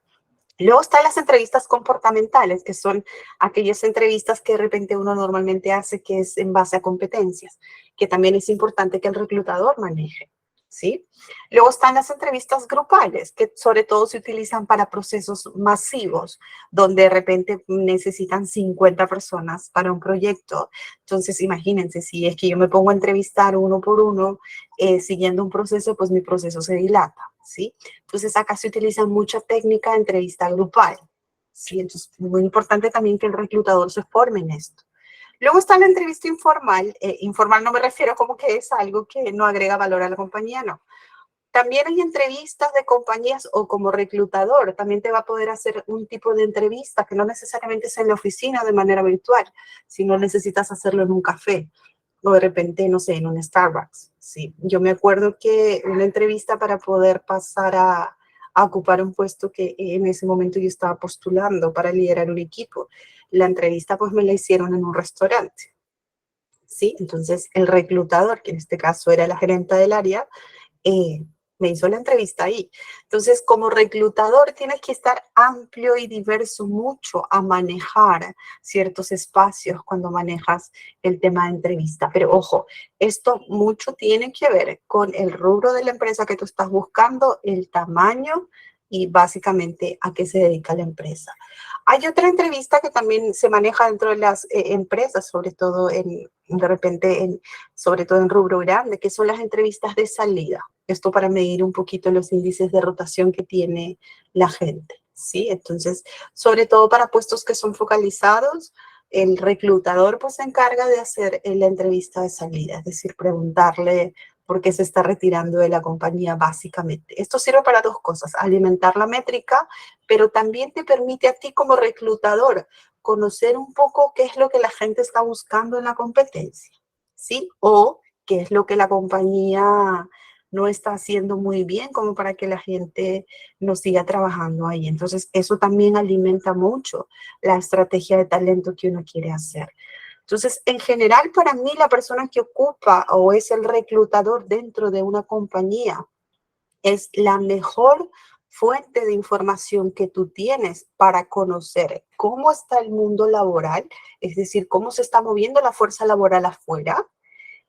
Luego están las entrevistas comportamentales, que son aquellas entrevistas que de repente uno normalmente hace, que es en base a competencias, que también es importante que el reclutador maneje, ¿sí? Luego están las entrevistas grupales, que sobre todo se utilizan para procesos masivos, donde de repente necesitan 50 personas para un proyecto. Entonces, imagínense, si es que yo me pongo a entrevistar uno por uno, siguiendo un proceso, pues mi proceso se dilata, ¿sí? Entonces, acá se utiliza mucha técnica de entrevista grupal, ¿sí? Entonces, muy importante también que el reclutador se forme en esto. Luego está la entrevista informal. Informal no me refiero como que es algo que no agrega valor a la compañía, no. También hay entrevistas de compañías o como reclutador, también te va a poder hacer un tipo de entrevista que no necesariamente es en la oficina de manera virtual, sino necesitas hacerlo en un café o de repente, no sé, en un Starbucks. Sí, yo me acuerdo que una entrevista para poder pasar a ocupar un puesto que en ese momento yo estaba postulando para liderar un equipo. La entrevista pues me la hicieron en un restaurante. Sí, entonces el reclutador, que en este caso era la gerente del área, me hizo la entrevista ahí. Entonces, como reclutador tienes que estar amplio y diverso mucho a manejar ciertos espacios cuando manejas el tema de entrevista. Pero ojo, esto mucho tiene que ver con el rubro de la empresa que tú estás buscando, el tamaño y básicamente a qué se dedica la empresa. Hay otra entrevista que también se maneja dentro de las empresas, sobre todo de repente, sobre todo en rubro grande, que son las entrevistas de salida. Esto para medir un poquito los índices de rotación que tiene la gente, ¿sí? Entonces, sobre todo para puestos que son focalizados, el reclutador pues se encarga de hacer la entrevista de salida, es decir, preguntarle por qué se está retirando de la compañía básicamente. Esto sirve para dos cosas, alimentar la métrica, pero también te permite a ti como reclutador conocer un poco qué es lo que la gente está buscando en la competencia, ¿sí? O qué es lo que la compañía no está haciendo muy bien como para que la gente no siga trabajando ahí. Entonces, eso también alimenta mucho la estrategia de talento que uno quiere hacer. Entonces, en general, para mí, la persona que ocupa o es el reclutador dentro de una compañía es la mejor fuente de información que tú tienes para conocer cómo está el mundo laboral, es decir, cómo se está moviendo la fuerza laboral afuera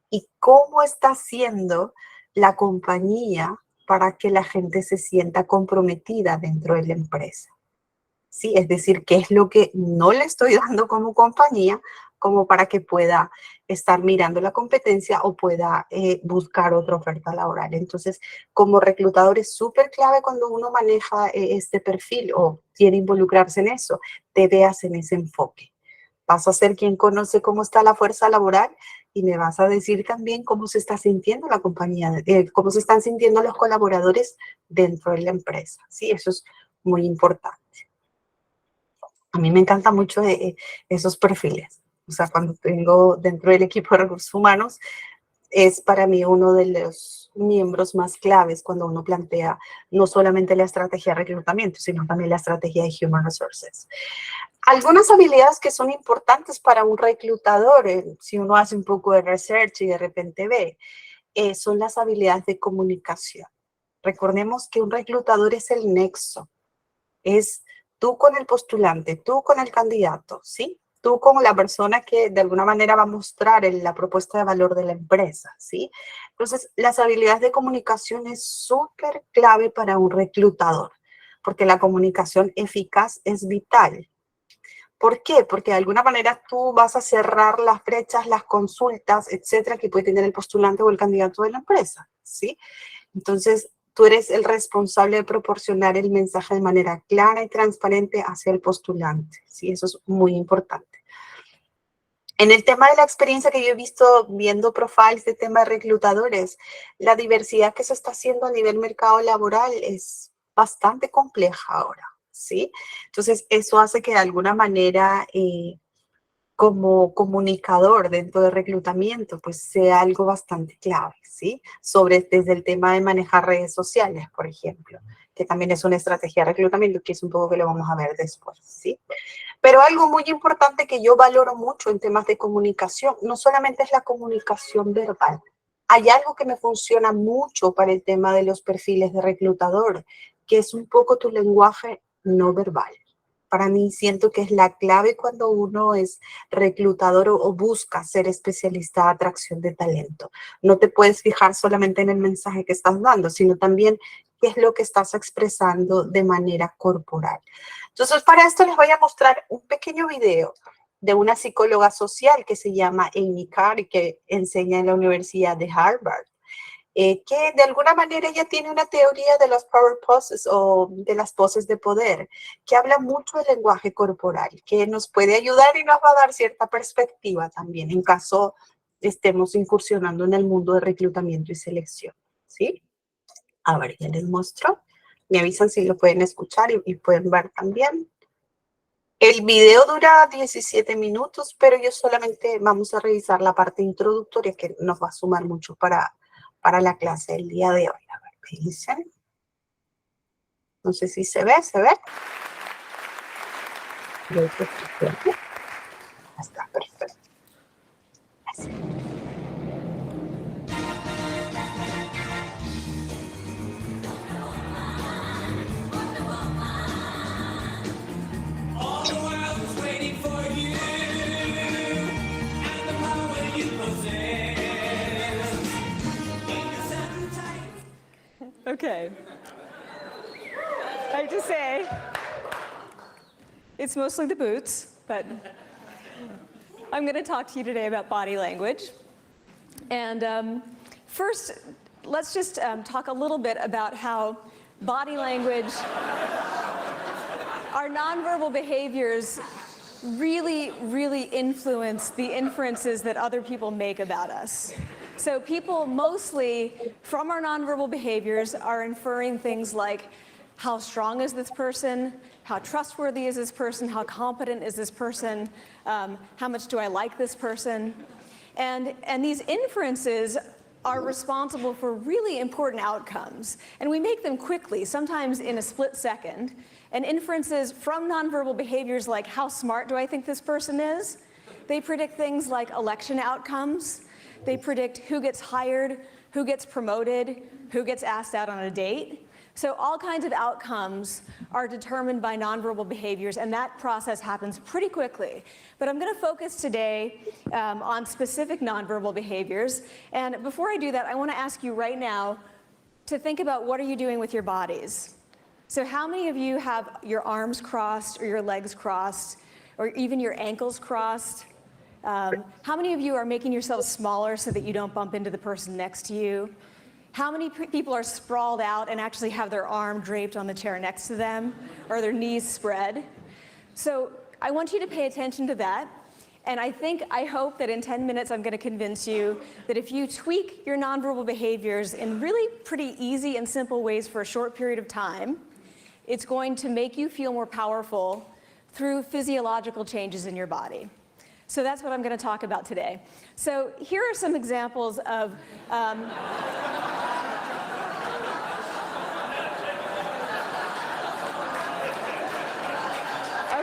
y cómo está haciendo la compañía para que la gente se sienta comprometida dentro de la empresa. Sí, es decir, qué es lo que no le estoy dando como compañía, como para que pueda estar mirando la competencia o pueda buscar otra oferta laboral. Entonces, como reclutador es súper clave cuando uno maneja este perfil o quiere involucrarse en eso, te veas en ese enfoque. Vas a ser quien conoce cómo está la fuerza laboral y me vas a decir también cómo se está sintiendo la compañía, cómo se están sintiendo los colaboradores dentro de la empresa. Sí, eso es muy importante. A mí me encantan mucho esos perfiles. O sea, cuando tengo dentro del equipo de recursos humanos, es para mí uno de los miembros más claves cuando uno plantea no solamente la estrategia de reclutamiento, sino también la estrategia de Human Resources. Algunas habilidades que son importantes para un reclutador, si uno hace un poco de research y de repente ve, son las habilidades de comunicación. Recordemos que un reclutador es el nexo, es tú con el postulante, tú con el candidato, ¿sí? Tú con la persona que de alguna manera va a mostrar la propuesta de valor de la empresa, ¿sí? Entonces, las habilidades de comunicación es súper clave para un reclutador, porque la comunicación eficaz es vital. ¿Por qué? Porque de alguna manera tú vas a cerrar las brechas, las consultas, etcétera, que puede tener el postulante o el candidato de la empresa, ¿sí? Entonces, tú eres el responsable de proporcionar el mensaje de manera clara y transparente hacia el postulante, ¿sí? Eso es muy importante. En el tema de la experiencia que yo he visto viendo profiles de tema de reclutadores, la diversidad que se está haciendo a nivel mercado laboral es bastante compleja ahora, ¿sí? Entonces, eso hace que de alguna manera como comunicador dentro de reclutamiento, pues sea algo bastante clave, ¿sí? Desde el tema de manejar redes sociales, por ejemplo, que también es una estrategia de reclutamiento, que es un poco que lo vamos a ver después, ¿sí? Pero algo muy importante que yo valoro mucho en temas de comunicación, no solamente es la comunicación verbal. Hay algo que me funciona mucho para el tema de los perfiles de reclutador, que es un poco tu lenguaje no verbal. Para mí siento que es la clave cuando uno es reclutador o busca ser especialista de atracción de talento. No te puedes fijar solamente en el mensaje que estás dando, sino también qué es lo que estás expresando de manera corporal. Entonces, para esto les voy a mostrar un pequeño video de una psicóloga social que se llama Amy Cuddy, que enseña en la Universidad de Harvard. Que de alguna manera ella tiene una teoría de las power poses o de las poses de poder, que habla mucho del lenguaje corporal, que nos puede ayudar y nos va a dar cierta perspectiva también en caso estemos incursionando en el mundo de reclutamiento y selección, ¿sí? A ver, ya les muestro. Me avisan si lo pueden escuchar y pueden ver también. El video dura 17 minutos, pero yo solamente vamos a revisar la parte introductoria que nos va a sumar mucho para la clase del día de hoy. A ver, ¿qué dicen? No sé si se ve, ¿se ve? Está perfecto. Así. Okay. I have to say, it's mostly the boots, but I'm going to talk to you today about body language. And first, let's just talk a little bit about how body language, our nonverbal behaviors really, really influence the inferences that other people make about us. So people mostly, from our nonverbal behaviors, are inferring things like, how strong is this person? How trustworthy is this person? How competent is this person? How much do I like this person? And these inferences are responsible for really important outcomes. And we make them quickly, sometimes in a split second. And inferences from nonverbal behaviors like, how smart do I think this person is? They predict things like election outcomes. They predict who gets hired, who gets promoted, who gets asked out on a date. So all kinds of outcomes are determined by nonverbal behaviors, and that process happens pretty quickly. But I'm going to focus today on specific nonverbal behaviors. And before I do that, I want to ask you right now to think about what are you doing with your bodies. So how many of you have your arms crossed or your legs crossed or even your ankles crossed? How many of you are making yourselves smaller so that you don't bump into the person next to you? How many people are sprawled out and actually have their arm draped on the chair next to them or their knees spread? So I want you to pay attention to that. And I hope that in 10 minutes I'm going to convince you that if you tweak your nonverbal behaviors in really pretty easy and simple ways for a short period of time, it's going to make you feel more powerful through physiological changes in your body. So that's what I'm going to talk about today. So here are some examples of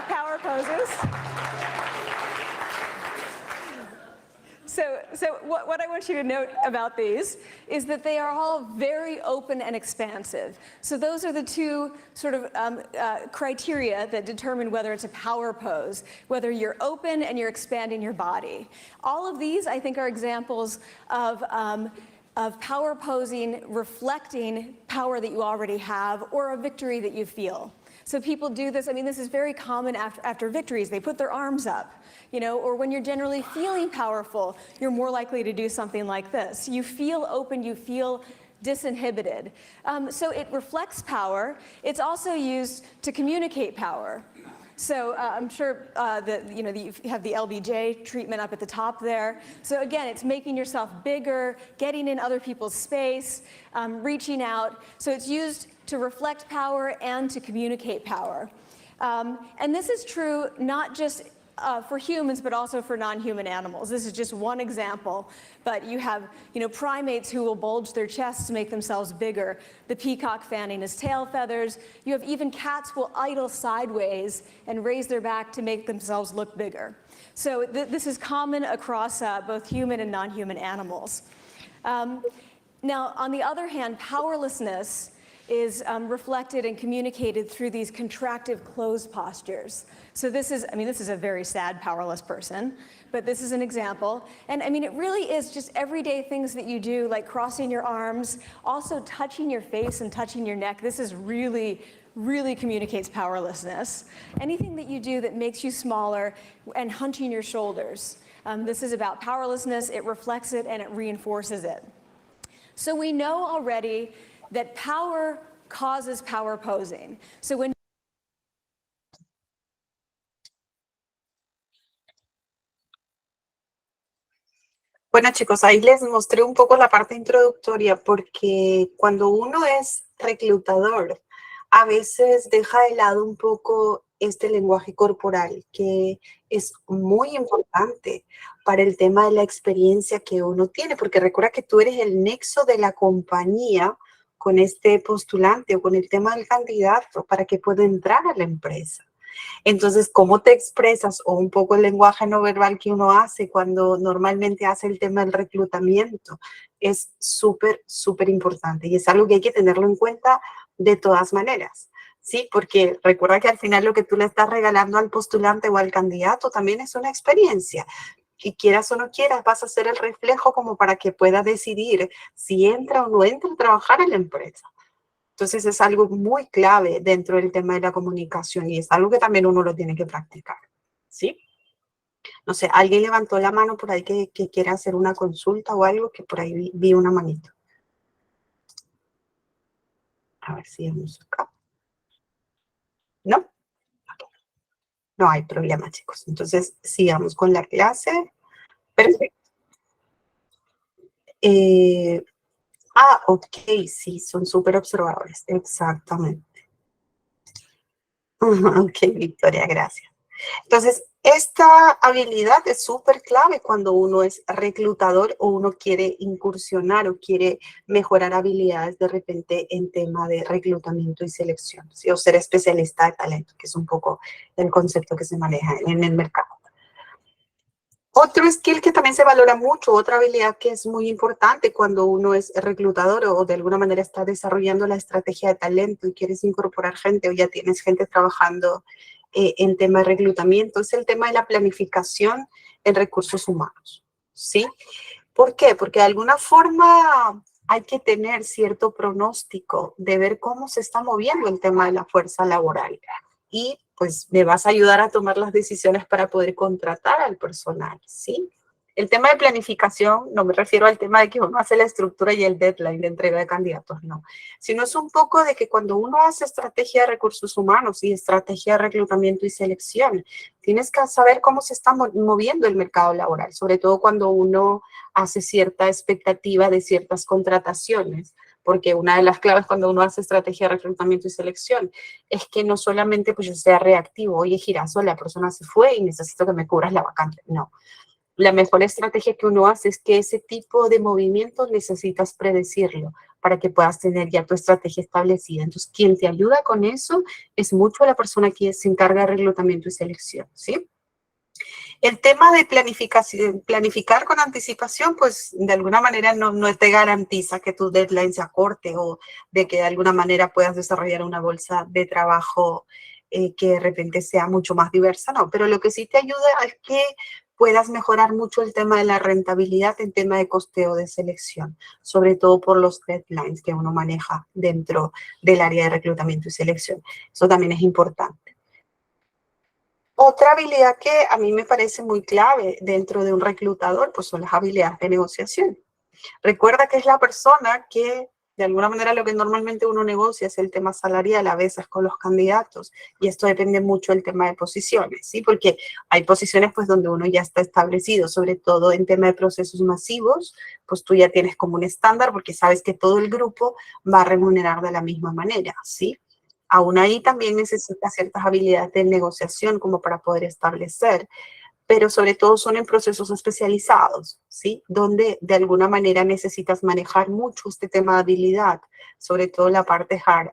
power poses. So what I want you to note about these is that they are all very open and expansive. So those are the two sort of criteria that determine whether it's a power pose, whether you're open and you're expanding your body. All of these, I think, are examples of power posing reflecting power that you already have or a victory that you feel. So people do this, I mean, this is very common after victories. They put their arms up, you know, or when you're generally feeling powerful, you're more likely to do something like this. You feel open, you feel disinhibited. So it reflects power. It's also used to communicate power. So I'm sure that you have the LBJ treatment up at the top there. So again, it's making yourself bigger, getting in other people's space, reaching out. So it's used to reflect power and to communicate power. And this is true not just for humans, but also for non-human animals. This is just one example, but you have, primates who will bulge their chests to make themselves bigger. The peacock fanning his tail feathers. You have even cats will idle sideways and raise their back to make themselves look bigger. So this is common across both human and non-human animals. Now, on the other hand, powerlessness is reflected and communicated through these contractive closed postures. So this is a very sad, powerless person, but this is an example. And it really is just everyday things that you do, like crossing your arms, also touching your face and touching your neck. This is really communicates powerlessness. Anything that you do that makes you smaller and hunching your shoulders. This is about powerlessness. It reflects it and it reinforces it. So we know already that power causes power posing. So when Bueno, chicos, ahí les mostré un poco la parte introductoria porque cuando uno es reclutador, a veces deja de lado un poco este lenguaje corporal, que es muy importante para el tema de la experiencia que uno tiene, porque recuerda que tú eres el nexo de la compañía con este postulante o con el tema del candidato para que pueda entrar a la empresa. Entonces, ¿cómo te expresas? O un poco el lenguaje no verbal que uno hace cuando normalmente hace el tema del reclutamiento es súper importante y es algo que hay que tenerlo en cuenta de todas maneras, ¿sí? Porque recuerda que al final lo que tú le estás regalando al postulante o al candidato también es una experiencia. Y quieras o no quieras, vas a ser el reflejo como para que pueda decidir si entra o no entra a trabajar en la empresa. Entonces es algo muy clave dentro del tema de la comunicación y es algo que también uno lo tiene que practicar, ¿sí? No sé, alguien levantó la mano por ahí que quiere hacer una consulta o algo, que por ahí vi una manito. A ver si vamos acá. ¿No? Okay. No hay problema, chicos. Entonces, sigamos con la clase. Perfecto. Ok, sí, son súper observadores. Exactamente. Ok, Victoria, gracias. Entonces, esta habilidad es súper clave cuando uno es reclutador o uno quiere incursionar o quiere mejorar habilidades de repente en tema de reclutamiento y selección, ¿sí? O ser especialista de talento, que es un poco el concepto que se maneja en el mercado. Otro skill que también se valora mucho, otra habilidad que es muy importante cuando uno es reclutador o de alguna manera está desarrollando la estrategia de talento y quieres incorporar gente o ya tienes gente trabajando en tema de reclutamiento, es el tema de la planificación en recursos humanos, ¿sí? ¿Por qué? Porque de alguna forma hay que tener cierto pronóstico de ver cómo se está moviendo el tema de la fuerza laboral y pues me vas a ayudar a tomar las decisiones para poder contratar al personal, ¿sí? El tema de planificación, no me refiero al tema de que uno hace la estructura y el deadline de entrega de candidatos, no. Sino es un poco de que cuando uno hace estrategia de recursos humanos y estrategia de reclutamiento y selección, tienes que saber cómo se está moviendo el mercado laboral, sobre todo cuando uno hace cierta expectativa de ciertas contrataciones. Porque una de las claves cuando uno hace estrategia de reclutamiento y selección es que no solamente pues yo sea reactivo, oye, Girasol, la persona se fue y necesito que me cubras la vacante. No. La mejor estrategia que uno hace es que ese tipo de movimientos necesitas predecirlo para que puedas tener ya tu estrategia establecida. Entonces, quien te ayuda con eso es mucho la persona que se encarga de reclutamiento y selección, ¿sí? El tema de planificar con anticipación, pues de alguna manera no te garantiza que tu deadline se acorte o de que de alguna manera puedas desarrollar una bolsa de trabajo que de repente sea mucho más diversa, no. Pero lo que sí te ayuda es que puedas mejorar mucho el tema de la rentabilidad en tema de costeo de selección, sobre todo por los deadlines que uno maneja dentro del área de reclutamiento y selección. Eso también es importante. Otra habilidad que a mí me parece muy clave dentro de un reclutador, pues son las habilidades de negociación. Recuerda que es la persona que, de alguna manera, lo que normalmente uno negocia es el tema salarial, a veces con los candidatos, y esto depende mucho del tema de posiciones, ¿sí? Porque hay posiciones pues donde uno ya está establecido, sobre todo en tema de procesos masivos, pues tú ya tienes como un estándar porque sabes que todo el grupo va a remunerar de la misma manera, ¿sí? Aún ahí también necesitas ciertas habilidades de negociación como para poder establecer, pero sobre todo son en procesos especializados, ¿sí? Donde de alguna manera necesitas manejar mucho este tema de habilidad, sobre todo la parte hard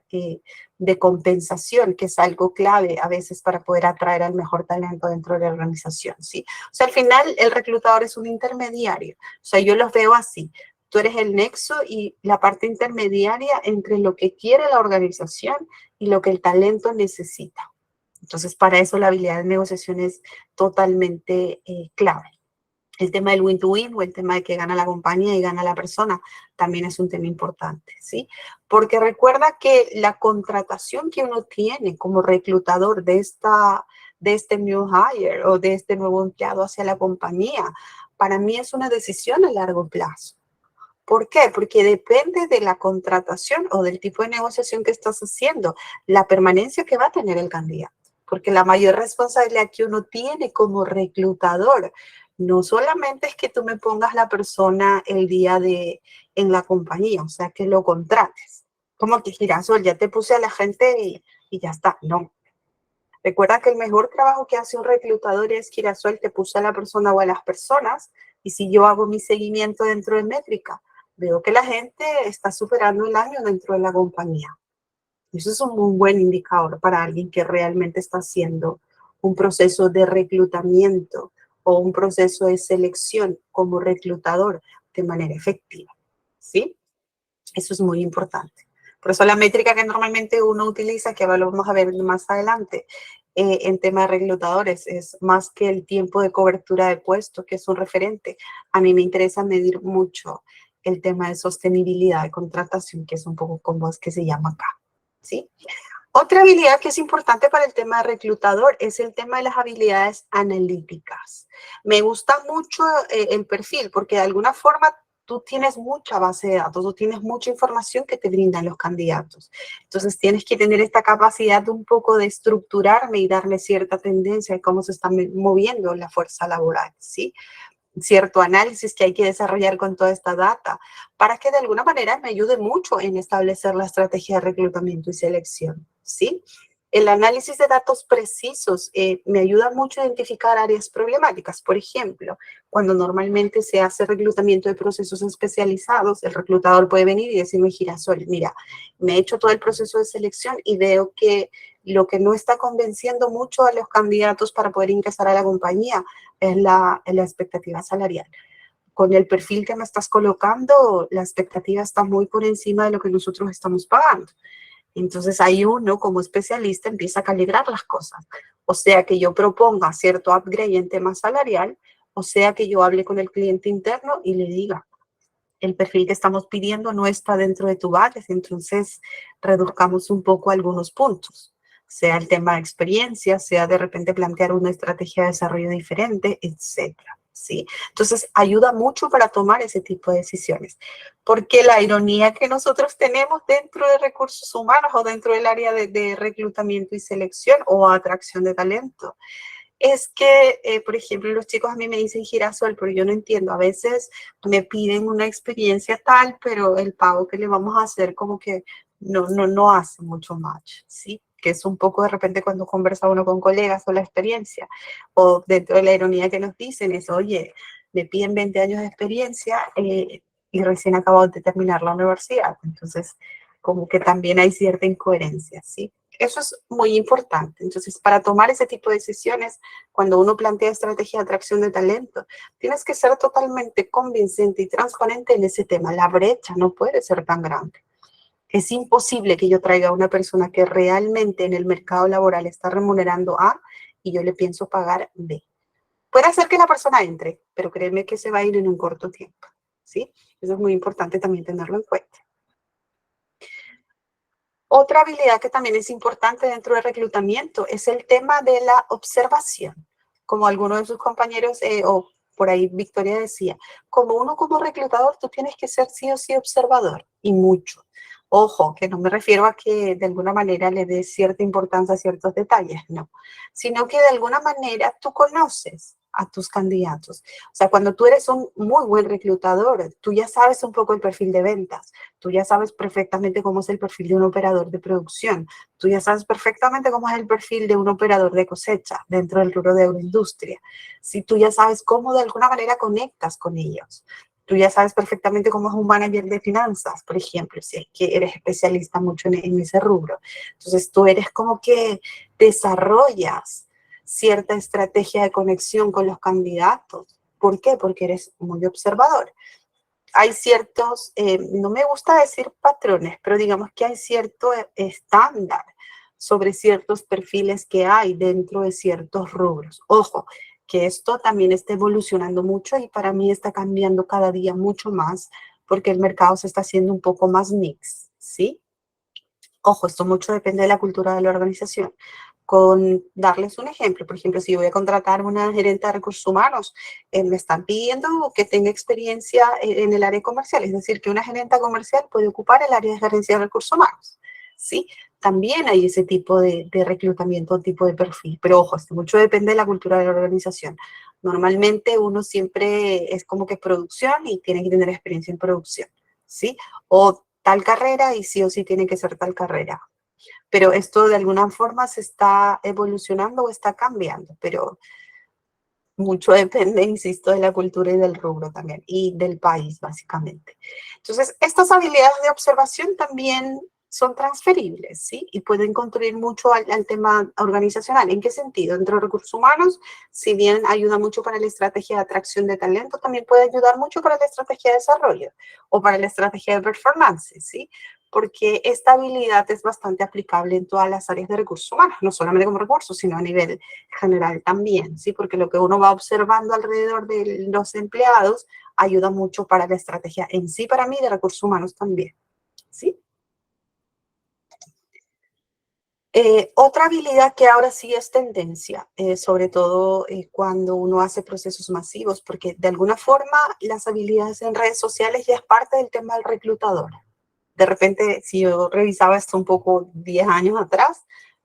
de compensación, que es algo clave a veces para poder atraer al mejor talento dentro de la organización, ¿sí? O sea, al final el reclutador es un intermediario, o sea, yo los veo así. Tú eres el nexo y la parte intermediaria entre lo que quiere la organización y lo que el talento necesita. Entonces, para eso la habilidad de negociación es totalmente clave. El tema del win-to-win o el tema de que gana la compañía y gana la persona también es un tema importante, ¿sí? Porque recuerda que la contratación que uno tiene como reclutador de este new hire o de este nuevo empleado hacia la compañía, para mí es una decisión a largo plazo. ¿Por qué? Porque depende de la contratación o del tipo de negociación que estás haciendo, la permanencia que va a tener el candidato. Porque la mayor responsabilidad que uno tiene como reclutador no solamente es que tú me pongas la persona el día en la compañía, o sea, que lo contrates. Como que Girasol, ya te puse a la gente y ya está. No. Recuerda que el mejor trabajo que hace un reclutador es, Girasol, te puse a la persona o a las personas, y si yo hago mi seguimiento dentro de métrica, veo que la gente está superando el año dentro de la compañía. Eso es un muy buen indicador para alguien que realmente está haciendo un proceso de reclutamiento o un proceso de selección como reclutador de manera efectiva, ¿sí? Eso es muy importante. Por eso la métrica que normalmente uno utiliza, que lo vamos a ver más adelante, en tema de reclutadores, es más que el tiempo de cobertura de puesto, que es un referente. A mí me interesa medir mucho el tema de sostenibilidad de contratación, que es un poco como es que se llama acá, ¿sí? Otra habilidad que es importante para el tema de reclutador es el tema de las habilidades analíticas. Me gusta mucho el perfil porque de alguna forma tú tienes mucha base de datos, tú tienes mucha información que te brindan los candidatos. Entonces tienes que tener esta capacidad de un poco de estructurarme y darle cierta tendencia de cómo se está moviendo la fuerza laboral, ¿sí? Cierto análisis que hay que desarrollar con toda esta data para que de alguna manera me ayude mucho en establecer la estrategia de reclutamiento y selección, ¿sí? El análisis de datos precisos me ayuda mucho a identificar áreas problemáticas. Por ejemplo, cuando normalmente se hace reclutamiento de procesos especializados, el reclutador puede venir y decirme, Girasol, mira, me he hecho todo el proceso de selección y veo que lo que no está convenciendo mucho a los candidatos para poder ingresar a la compañía es la expectativa salarial. Con el perfil que me estás colocando, la expectativa está muy por encima de lo que nosotros estamos pagando. Entonces ahí uno como especialista empieza a calibrar las cosas. O sea que yo proponga cierto upgrade en tema salarial, o sea que yo hable con el cliente interno y le diga, el perfil que estamos pidiendo no está dentro de tu budget, entonces reduzcamos un poco algunos puntos. Sea el tema de experiencia, sea de repente plantear una estrategia de desarrollo diferente, etcétera, ¿sí? Entonces, ayuda mucho para tomar ese tipo de decisiones. Porque la ironía que nosotros tenemos dentro de recursos humanos o dentro del área de reclutamiento y selección o atracción de talento es que, por ejemplo, los chicos a mí me dicen Girasol, pero yo no entiendo. A veces me piden una experiencia tal, pero el pago que le vamos a hacer como que no hace mucho match, ¿sí? Que es un poco de repente cuando conversa uno con colegas o la experiencia. O dentro de la ironía que nos dicen es, oye, me piden 20 años de experiencia y recién acabo de terminar la universidad. Entonces, como que también hay cierta incoherencia, ¿sí? Eso es muy importante. Entonces, para tomar ese tipo de decisiones, cuando uno plantea estrategia de atracción de talento, tienes que ser totalmente convincente y transparente en ese tema. La brecha no puede ser tan grande. Es imposible que yo traiga a una persona que realmente en el mercado laboral está remunerando A y yo le pienso pagar B. Puede hacer que la persona entre, pero créeme que se va a ir en un corto tiempo, ¿sí? Eso es muy importante también tenerlo en cuenta. Otra habilidad que también es importante dentro del reclutamiento es el tema de la observación. Como algunos de sus compañeros o por ahí Victoria decía, como uno como reclutador tú tienes que ser sí o sí observador y mucho. Ojo, que no me refiero a que de alguna manera le des cierta importancia a ciertos detalles, no. Sino que de alguna manera tú conoces a tus candidatos. O sea, cuando tú eres un muy buen reclutador, tú ya sabes un poco el perfil de ventas, tú ya sabes perfectamente cómo es el perfil de un operador de producción, tú ya sabes perfectamente cómo es el perfil de un operador de cosecha dentro del rubro de agroindustria. Si tú ya sabes cómo de alguna manera conectas con ellos. Tú ya sabes perfectamente cómo es un manager de finanzas, por ejemplo, si es que eres especialista mucho en ese rubro. Entonces tú eres como que desarrollas cierta estrategia de conexión con los candidatos. ¿Por qué? Porque eres muy observador. Hay ciertos, no me gusta decir patrones, pero digamos que hay cierto estándar sobre ciertos perfiles que hay dentro de ciertos rubros. Ojo, que esto también está evolucionando mucho y para mí está cambiando cada día mucho más porque el mercado se está haciendo un poco más mix, ¿sí? Ojo, esto mucho depende de la cultura de la organización. Con darles un ejemplo, por ejemplo, si yo voy a contratar una gerente de recursos humanos, me están pidiendo que tenga experiencia en el área comercial, es decir, que una gerente comercial puede ocupar el área de gerencia de recursos humanos, ¿sí? También hay ese tipo de reclutamiento, tipo de perfil, pero ojo, esto mucho depende de la cultura de la organización. Normalmente uno siempre es como que producción y tiene que tener experiencia en producción, ¿sí? O tal carrera y sí o sí tiene que ser tal carrera. Pero esto de alguna forma se está evolucionando o está cambiando, pero mucho depende, insisto, de la cultura y del rubro también, y del país, básicamente. Entonces, estas habilidades de observación también son transferibles, ¿sí? Y pueden contribuir mucho al tema organizacional. ¿En qué sentido? Dentro de recursos humanos, si bien ayuda mucho para la estrategia de atracción de talento, también puede ayudar mucho para la estrategia de desarrollo o para la estrategia de performance, ¿sí? Porque esta habilidad es bastante aplicable en todas las áreas de recursos humanos, no solamente como recursos, sino a nivel general también, ¿sí? Porque lo que uno va observando alrededor de los empleados ayuda mucho para la estrategia en sí, para mí, de recursos humanos también, ¿sí? Otra habilidad que ahora sí es tendencia, sobre todo cuando uno hace procesos masivos, porque de alguna forma las habilidades en redes sociales ya es parte del tema del reclutador. De repente, si yo revisaba esto un poco 10 años atrás,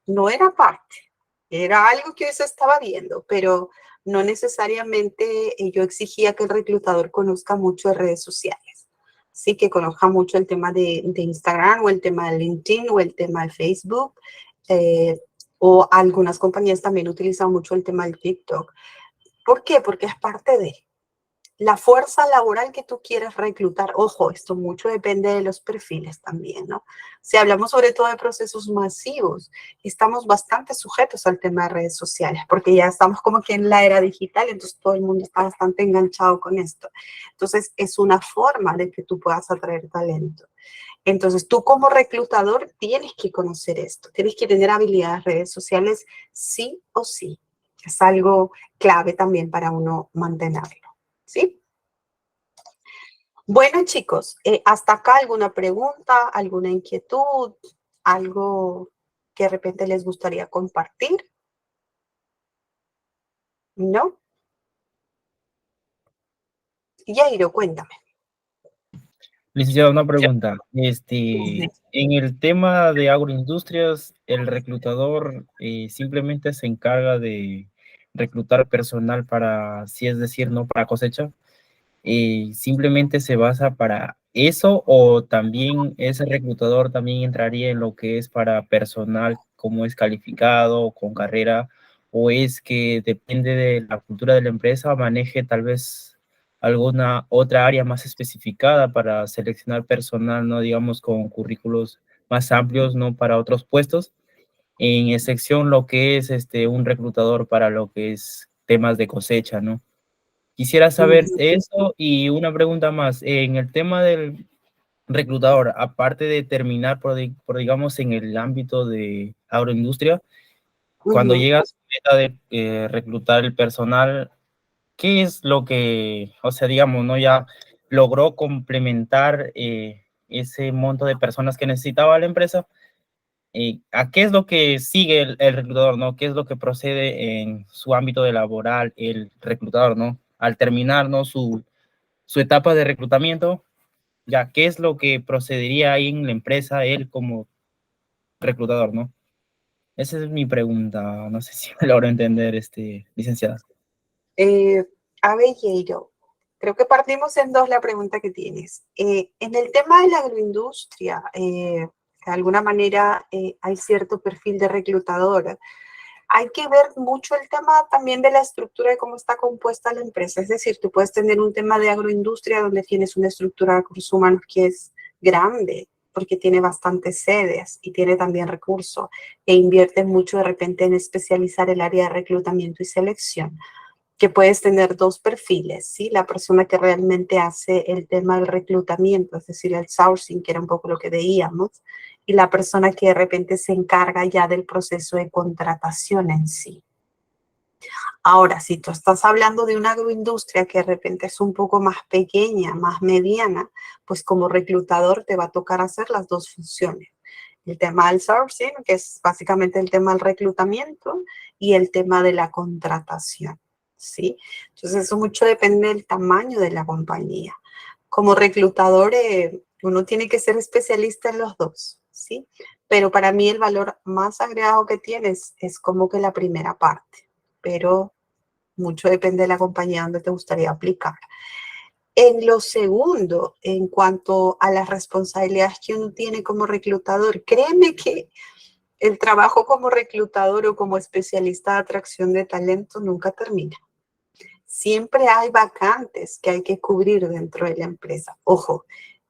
no era parte, era algo que hoy se estaba viendo, pero no necesariamente yo exigía que el reclutador conozca mucho de redes sociales. Sí, que conozca mucho el tema de Instagram o el tema de LinkedIn o el tema de Facebook. O algunas compañías también utilizan mucho el tema del TikTok. ¿Por qué? Porque es parte de la fuerza laboral que tú quieres reclutar. Ojo, esto mucho depende de los perfiles también, ¿no? Si hablamos sobre todo de procesos masivos, estamos bastante sujetos al tema de redes sociales, porque ya estamos como que en la era digital, entonces todo el mundo está bastante enganchado con esto. Entonces, es una forma de que tú puedas atraer talento. Entonces, tú como reclutador tienes que conocer esto, tienes que tener habilidades de redes sociales sí o sí. Es algo clave también para uno mantenerlo, ¿sí? Bueno, chicos, hasta acá alguna pregunta, alguna inquietud, algo que de repente les gustaría compartir, ¿no? Yairo, cuéntame. Licenciado, una pregunta. En el tema de agroindustrias, el reclutador simplemente se encarga de reclutar personal para, si es decir, no para cosecha. Simplemente se basa para eso o también ese reclutador también entraría en lo que es para personal como es calificado, con carrera, o es que depende de la cultura de la empresa, maneje tal vez alguna otra área más especificada para seleccionar personal, no digamos con currículos más amplios, no para otros puestos, en excepción lo que es un reclutador para lo que es temas de cosecha, ¿no? Quisiera saber eso y una pregunta más. En el tema del reclutador, aparte de terminar por, digamos, en el ámbito de agroindustria, cuando llega a su meta de reclutar el personal, ¿qué es lo que, o sea, digamos, no ya logró complementar ese monto de personas que necesitaba la empresa? ¿A qué es lo que sigue el reclutador, no? ¿Qué es lo que procede en su ámbito de laboral el reclutador, no? Al terminar, ¿no? Su etapa de reclutamiento, ya, ¿qué es lo que procedería ahí en la empresa él como reclutador, no? Esa es mi pregunta, no sé si me logro entender, licenciada. Abelleiro, creo que partimos en dos la pregunta que tienes. En el tema de la agroindustria, de alguna manera hay cierto perfil de reclutador. Hay que ver mucho el tema también de la estructura de cómo está compuesta la empresa. Es decir, tú puedes tener un tema de agroindustria donde tienes una estructura de recursos humanos que es grande, porque tiene bastantes sedes y tiene también recursos, e invierte mucho de repente en especializar el área de reclutamiento y selección, que puedes tener dos perfiles, ¿sí? La persona que realmente hace el tema del reclutamiento, es decir, el sourcing, que era un poco lo que veíamos, y la persona que de repente se encarga ya del proceso de contratación en sí. Ahora, si tú estás hablando de una agroindustria que de repente es un poco más pequeña, más mediana, pues como reclutador te va a tocar hacer las dos funciones. El tema del sourcing, que es básicamente el tema del reclutamiento, y el tema de la contratación, ¿sí? Entonces, eso mucho depende del tamaño de la compañía. Como reclutador, uno tiene que ser especialista en los dos, ¿sí? Pero para mí el valor más agregado que tienes es como que la primera parte, pero mucho depende de la compañía donde te gustaría aplicar. En lo segundo, en cuanto a las responsabilidades que uno tiene como reclutador, créeme que el trabajo como reclutador o como especialista de atracción de talento nunca termina. Siempre hay vacantes que hay que cubrir dentro de la empresa. Ojo,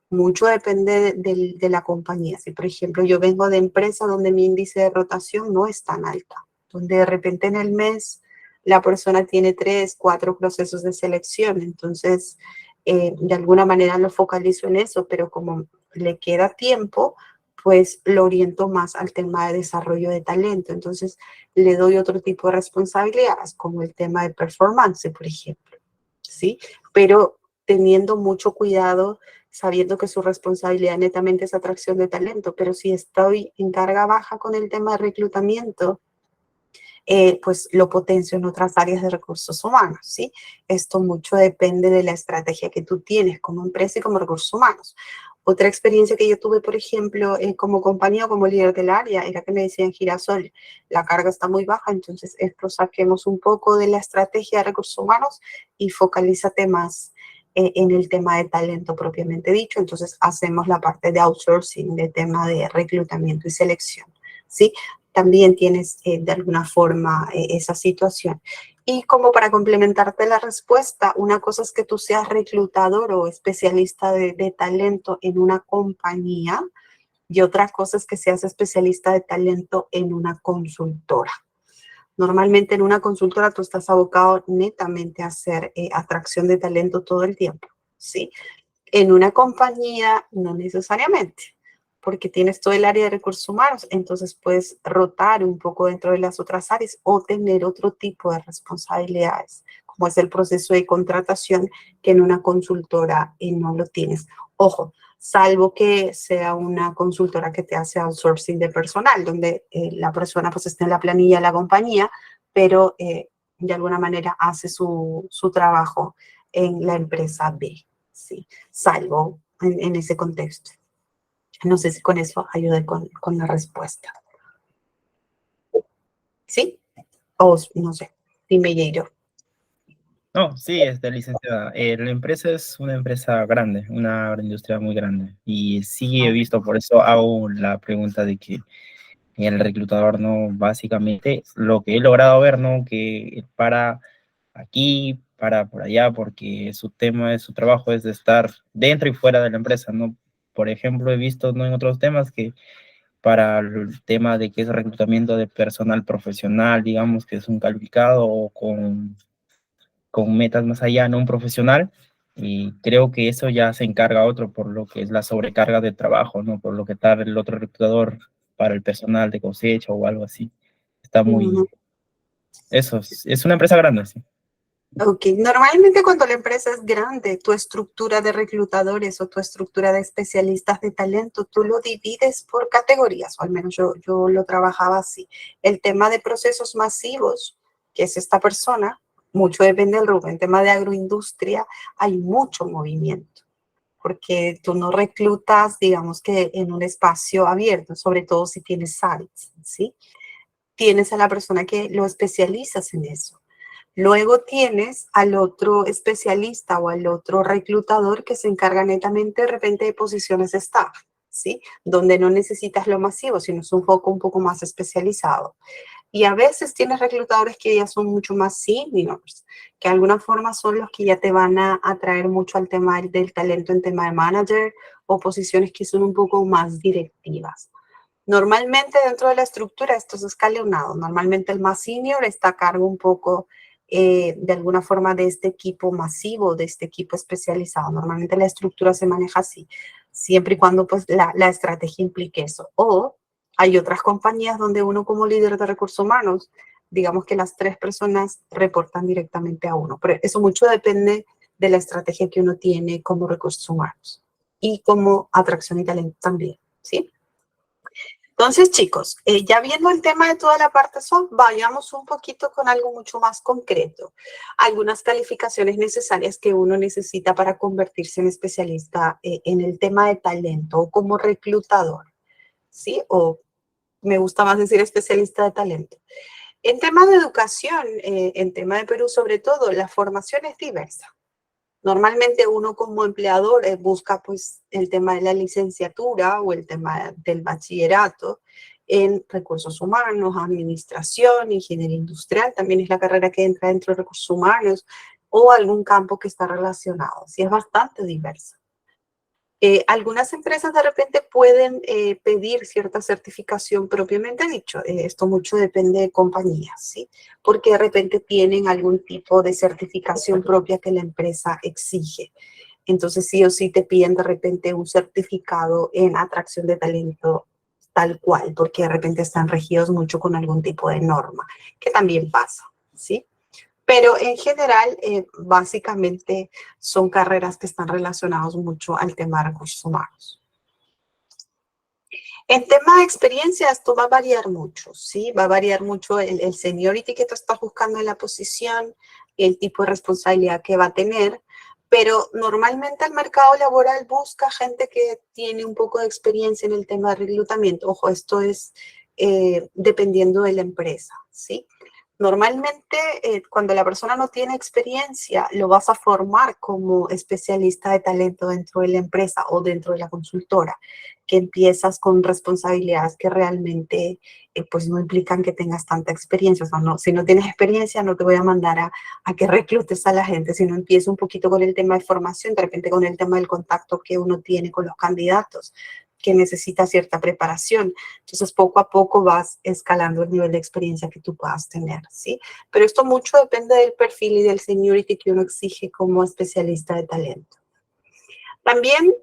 mucho depende de la compañía. Si, por ejemplo, yo vengo de empresa donde mi índice de rotación no es tan alta, donde de repente en el mes la persona tiene 3, 4 procesos de selección, entonces de alguna manera lo focalizo en eso, pero como le queda tiempo, pues lo oriento más al tema de desarrollo de talento. Entonces le doy otro tipo de responsabilidades, como el tema de performance, por ejemplo, ¿sí? Pero teniendo mucho cuidado, sabiendo que su responsabilidad netamente es atracción de talento, pero si estoy en carga baja con el tema de reclutamiento, pues lo potencio en otras áreas de recursos humanos, ¿sí? Esto mucho depende de la estrategia que tú tienes como empresa y como recursos humanos. Otra experiencia que yo tuve, por ejemplo, como compañía o como líder del área, era que me decían, Girasol, la carga está muy baja, entonces esto saquemos un poco de la estrategia de recursos humanos y focalízate más en el tema de talento propiamente dicho. Entonces hacemos la parte de outsourcing, de tema de reclutamiento y selección, ¿sí? También tienes de alguna forma esa situación. Y como para complementarte la respuesta, una cosa es que tú seas reclutador o especialista de talento en una compañía y otra cosa es que seas especialista de talento en una consultora. Normalmente en una consultora tú estás abocado netamente a hacer atracción de talento todo el tiempo, ¿sí? En una compañía no necesariamente, porque tienes todo el área de recursos humanos, entonces puedes rotar un poco dentro de las otras áreas o tener otro tipo de responsabilidades, como es el proceso de contratación, que en una consultora no lo tienes. Ojo, salvo que sea una consultora que te hace outsourcing de personal, donde la persona pues esté en la planilla de la compañía, pero de alguna manera hace su trabajo en la empresa B, ¿sí? Salvo en ese contexto. No sé si con eso ayude con la respuesta. ¿Sí? O no sé, dime, Jairo. No, sí, licenciada. La empresa es una empresa grande, una industria muy grande. Y sí he visto, por eso hago la pregunta de que el reclutador, ¿no? Básicamente, lo que he logrado ver, ¿no? Que para aquí, para por allá, porque su tema, su trabajo es de estar dentro y fuera de la empresa, ¿no? Por ejemplo, he visto, ¿no? En otros temas que para el tema de que es reclutamiento de personal profesional, digamos que es un calificado o con metas más allá, no un profesional, y creo que eso ya se encarga otro por lo que es la sobrecarga de trabajo, ¿no? Por lo que tal el otro reclutador para el personal de cosecha o algo así. Está muy... Eso, es una empresa grande, sí. Ok, normalmente cuando la empresa es grande, tu estructura de reclutadores o tu estructura de especialistas de talento, tú lo divides por categorías, o al menos yo lo trabajaba así. El tema de procesos masivos, que es esta persona, mucho depende del rubro. En tema de agroindustria hay mucho movimiento, porque tú no reclutas, digamos que en un espacio abierto, sobre todo si tienes sites, ¿sí? Tienes a la persona que lo especializas en eso. Luego tienes al otro especialista o al otro reclutador que se encarga netamente de repente de posiciones de staff, ¿sí? Donde no necesitas lo masivo, sino es un foco un poco más especializado. Y a veces tienes reclutadores que ya son mucho más seniors, que de alguna forma son los que ya te van a atraer mucho al tema del talento en tema de manager o posiciones que son un poco más directivas. Normalmente dentro de la estructura esto es escalonado. Normalmente el más senior está a cargo un poco de alguna forma de este equipo masivo, de este equipo especializado. Normalmente la estructura se maneja así, siempre y cuando pues la estrategia implique eso. O hay otras compañías donde uno como líder de recursos humanos, digamos que las 3 personas reportan directamente a uno. Pero eso mucho depende de la estrategia que uno tiene como recursos humanos y como atracción y talento también, ¿sí? Entonces, chicos, ya viendo el tema de toda la parte soft, vayamos un poquito con algo mucho más concreto. Algunas calificaciones necesarias que uno necesita para convertirse en especialista en el tema de talento o como reclutador, ¿sí? O me gusta más decir especialista de talento. En tema de educación, en tema de Perú sobre todo, la formación es diversa. Normalmente uno como empleador busca pues el tema de la licenciatura o el tema del bachillerato en recursos humanos, administración, ingeniería industrial, también es la carrera que entra dentro de recursos humanos o algún campo que está relacionado. Sí, es bastante diverso. Algunas empresas de repente pueden pedir cierta certificación propiamente dicho. Esto mucho depende de compañías, ¿sí? Porque de repente tienen algún tipo de certificación propia que la empresa exige. Entonces sí o sí te piden de repente un certificado en atracción de talento tal cual, porque de repente están regidos mucho con algún tipo de norma, que también pasa, ¿sí? Pero en general, básicamente son carreras que están relacionadas mucho al tema de recursos humanos. En tema de experiencia, esto va a variar mucho, ¿sí? Va a variar mucho el seniority que tú estás buscando en la posición, el tipo de responsabilidad que va a tener, pero normalmente el mercado laboral busca gente que tiene un poco de experiencia en el tema de reclutamiento. Ojo, esto es dependiendo de la empresa, ¿sí? Normalmente, cuando la persona no tiene experiencia, lo vas a formar como especialista de talento dentro de la empresa o dentro de la consultora, que empiezas con responsabilidades que realmente pues no implican que tengas tanta experiencia. O sea, no, si no tienes experiencia, no te voy a mandar a que reclutes a la gente, sino empieza un poquito con el tema de formación, de repente con el tema del contacto que uno tiene con los candidatos, que necesita cierta preparación. Entonces, poco a poco vas escalando el nivel de experiencia que tú puedas tener, ¿sí? Pero esto mucho depende del perfil y del seniority que uno exige como especialista de talento. También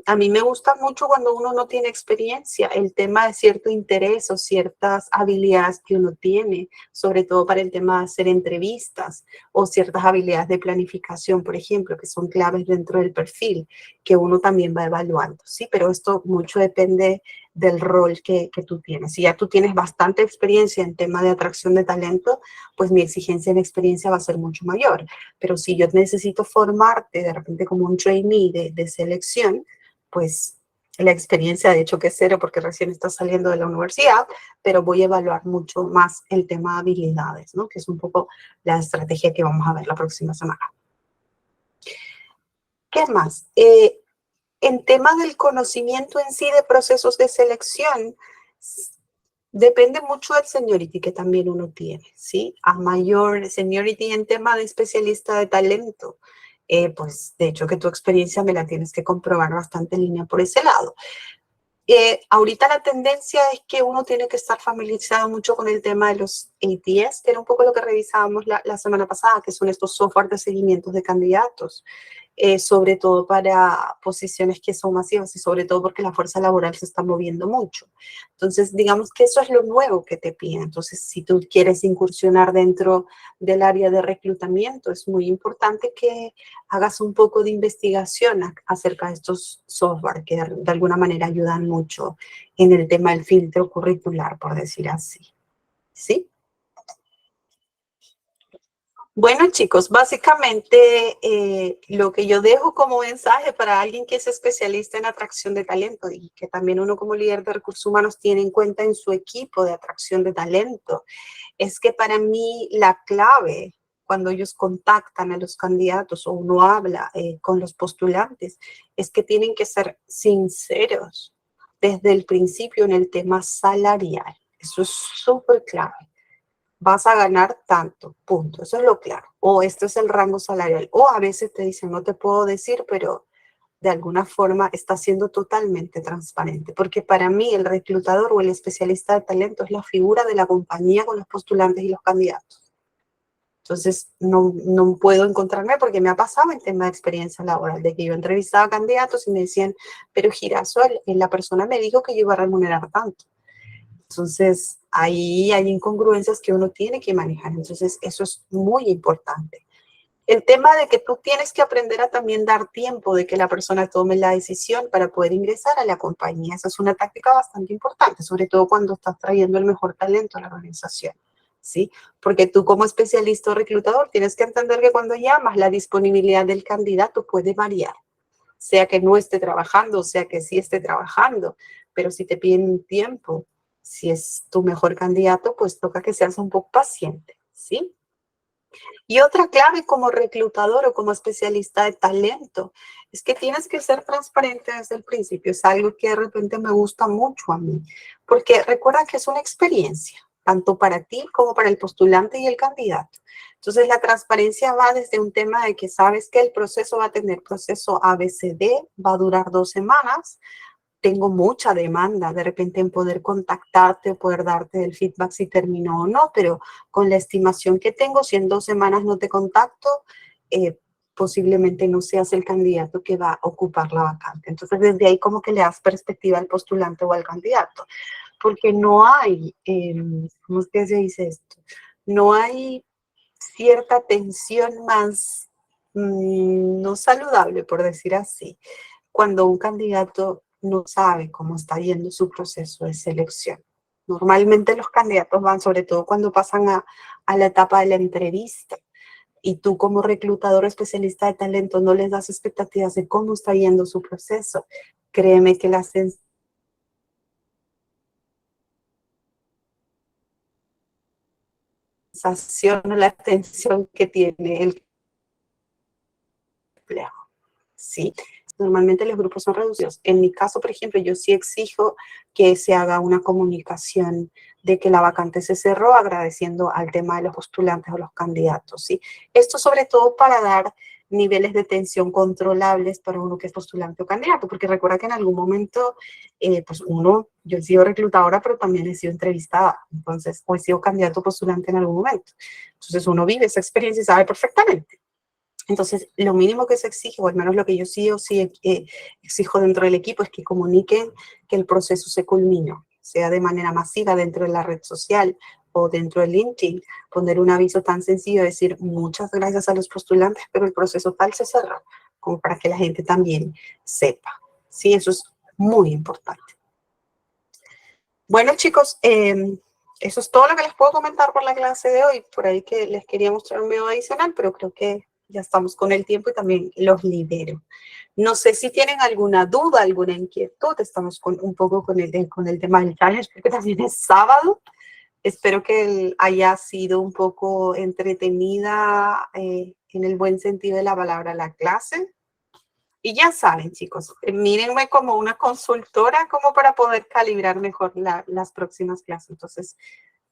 a mí me gusta mucho cuando uno no tiene experiencia, el tema de cierto interés o ciertas habilidades que uno tiene, sobre todo para el tema de hacer entrevistas o ciertas habilidades de planificación, por ejemplo, que son claves dentro del perfil, que uno también va evaluando, ¿sí? Pero esto mucho depende del rol que tú tienes. Si ya tú tienes bastante experiencia en tema de atracción de talento, pues mi exigencia en experiencia va a ser mucho mayor. Pero si yo necesito formarte de repente como un trainee de selección, pues la experiencia de hecho que es cero porque recién estás saliendo de la universidad, pero voy a evaluar mucho más el tema de habilidades, ¿no? Que es un poco la estrategia que vamos a ver la próxima semana. ¿Qué más? En tema del conocimiento en sí de procesos de selección, depende mucho del seniority que también uno tiene, ¿sí? A mayor seniority en tema de especialista de talento, pues de hecho que tu experiencia me la tienes que comprobar bastante en línea por ese lado. Ahorita la tendencia es que uno tiene que estar familiarizado mucho con el tema de los ATS, que era un poco lo que revisábamos la semana pasada, que son estos software de seguimiento de candidatos. Sobre todo para posiciones que son masivas y sobre todo porque la fuerza laboral se está moviendo mucho. Entonces, digamos que eso es lo nuevo que te piden. Entonces, si tú quieres incursionar dentro del área de reclutamiento, es muy importante que hagas un poco de investigación acerca de estos software que de alguna manera ayudan mucho en el tema del filtro curricular, por decir así. ¿Sí? Bueno, chicos, básicamente lo que yo dejo como mensaje para alguien que es especialista en atracción de talento y que también uno como líder de recursos humanos tiene en cuenta en su equipo de atracción de talento, es que para mí la clave cuando ellos contactan a los candidatos o uno habla con los postulantes, es que tienen que ser sinceros desde el principio en el tema salarial. Eso es súper clave. Vas a ganar tanto, punto. Eso es lo claro. O este es el rango salarial. O a veces te dicen, no te puedo decir, pero de alguna forma está siendo totalmente transparente. Porque para mí el reclutador o el especialista de talento es la figura de la compañía con los postulantes y los candidatos. Entonces, no puedo encontrarme porque me ha pasado en tema de experiencia laboral, de que yo entrevistaba candidatos y me decían, pero Girasol, la persona me dijo que yo iba a remunerar tanto. Entonces, ahí hay incongruencias que uno tiene que manejar. Entonces, eso es muy importante. El tema de que tú tienes que aprender a también dar tiempo de que la persona tome la decisión para poder ingresar a la compañía. Esa es una táctica bastante importante, sobre todo cuando estás trayendo el mejor talento a la organización, ¿sí? Porque tú como especialista o reclutador tienes que entender que cuando llamas, la disponibilidad del candidato puede variar. Sea que no esté trabajando, sea que sí esté trabajando, pero si te piden un tiempo, si es tu mejor candidato, pues toca que seas un poco paciente, ¿sí? Y otra clave como reclutador o como especialista de talento es que tienes que ser transparente desde el principio. Es algo que de repente me gusta mucho a mí, porque recuerda que es una experiencia, tanto para ti como para el postulante y el candidato. Entonces, la transparencia va desde un tema de que sabes que el proceso va a tener proceso ABCD, va a durar 2 semanas, tengo mucha demanda de repente en poder contactarte o poder darte el feedback si terminó o no, pero con la estimación que tengo, si en 2 semanas no te contacto, posiblemente no seas el candidato que va a ocupar la vacante. Entonces, desde ahí como que le das perspectiva al postulante o al candidato, porque no hay, ¿cómo es que se dice esto? No hay cierta tensión más no saludable, por decir así, cuando un candidato no sabe cómo está yendo su proceso de selección. Normalmente los candidatos van, sobre todo cuando pasan a la etapa de la entrevista, y tú como reclutador especialista de talento no les das expectativas de cómo está yendo su proceso. Créeme que la sensación o la atención que tiene el empleado, ¿sí? Normalmente los grupos son reducidos. En mi caso, por ejemplo, yo sí exijo que se haga una comunicación de que la vacante se cerró, agradeciendo al tema de los postulantes o los candidatos, ¿sí? Esto sobre todo para dar niveles de tensión controlables para uno que es postulante o candidato, porque recuerda que en algún momento, pues yo he sido reclutadora, pero también he sido entrevistada, entonces, o he sido candidato o postulante en algún momento. Entonces, uno vive esa experiencia y sabe perfectamente. Entonces, lo mínimo que se exige, o al menos lo que yo sí exijo dentro del equipo, es que comuniquen que el proceso se culminó, sea de manera masiva dentro de la red social o dentro de LinkedIn, poner un aviso tan sencillo, decir muchas gracias a los postulantes, pero el proceso tal se cerró, como para que la gente también sepa. Sí, eso es muy importante. Bueno, chicos, eso es todo lo que les puedo comentar por la clase de hoy. Por ahí que les quería mostrar un video adicional, pero creo que ya estamos con el tiempo y también los libero. No sé si tienen alguna duda, alguna inquietud. Estamos un poco con el tema del challenge, porque también es sábado. Espero que haya sido un poco entretenida en el buen sentido de la palabra la clase. Y ya saben, chicos, mírenme como una consultora como para poder calibrar mejor las próximas clases. Entonces,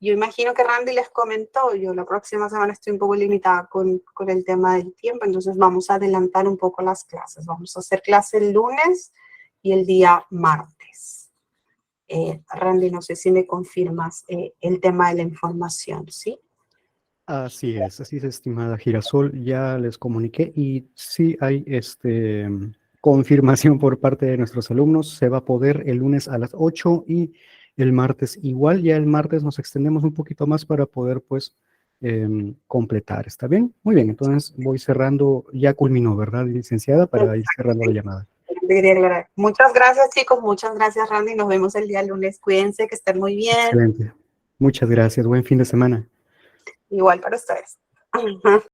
yo imagino que Randy les comentó, yo la próxima semana estoy un poco limitada con el tema del tiempo, entonces vamos a adelantar un poco las clases. Vamos a hacer clase el lunes y el día martes. Randy, no sé si me confirmas el tema de la información, ¿sí? Así es, estimada Girasol, ya les comuniqué y sí hay confirmación por parte de nuestros alumnos. Se va a poder el lunes a las 8 y el martes igual. Ya el martes nos extendemos un poquito más para poder pues completar. ¿Está bien? Muy bien, entonces voy cerrando. Ya culminó, ¿verdad, licenciada? Para ir cerrando la llamada. Quería aclarar. Muchas gracias, chicos. Muchas gracias, Randy. Nos vemos el día lunes. Cuídense, que estén muy bien. Excelente. Muchas gracias. Buen fin de semana. Igual para ustedes.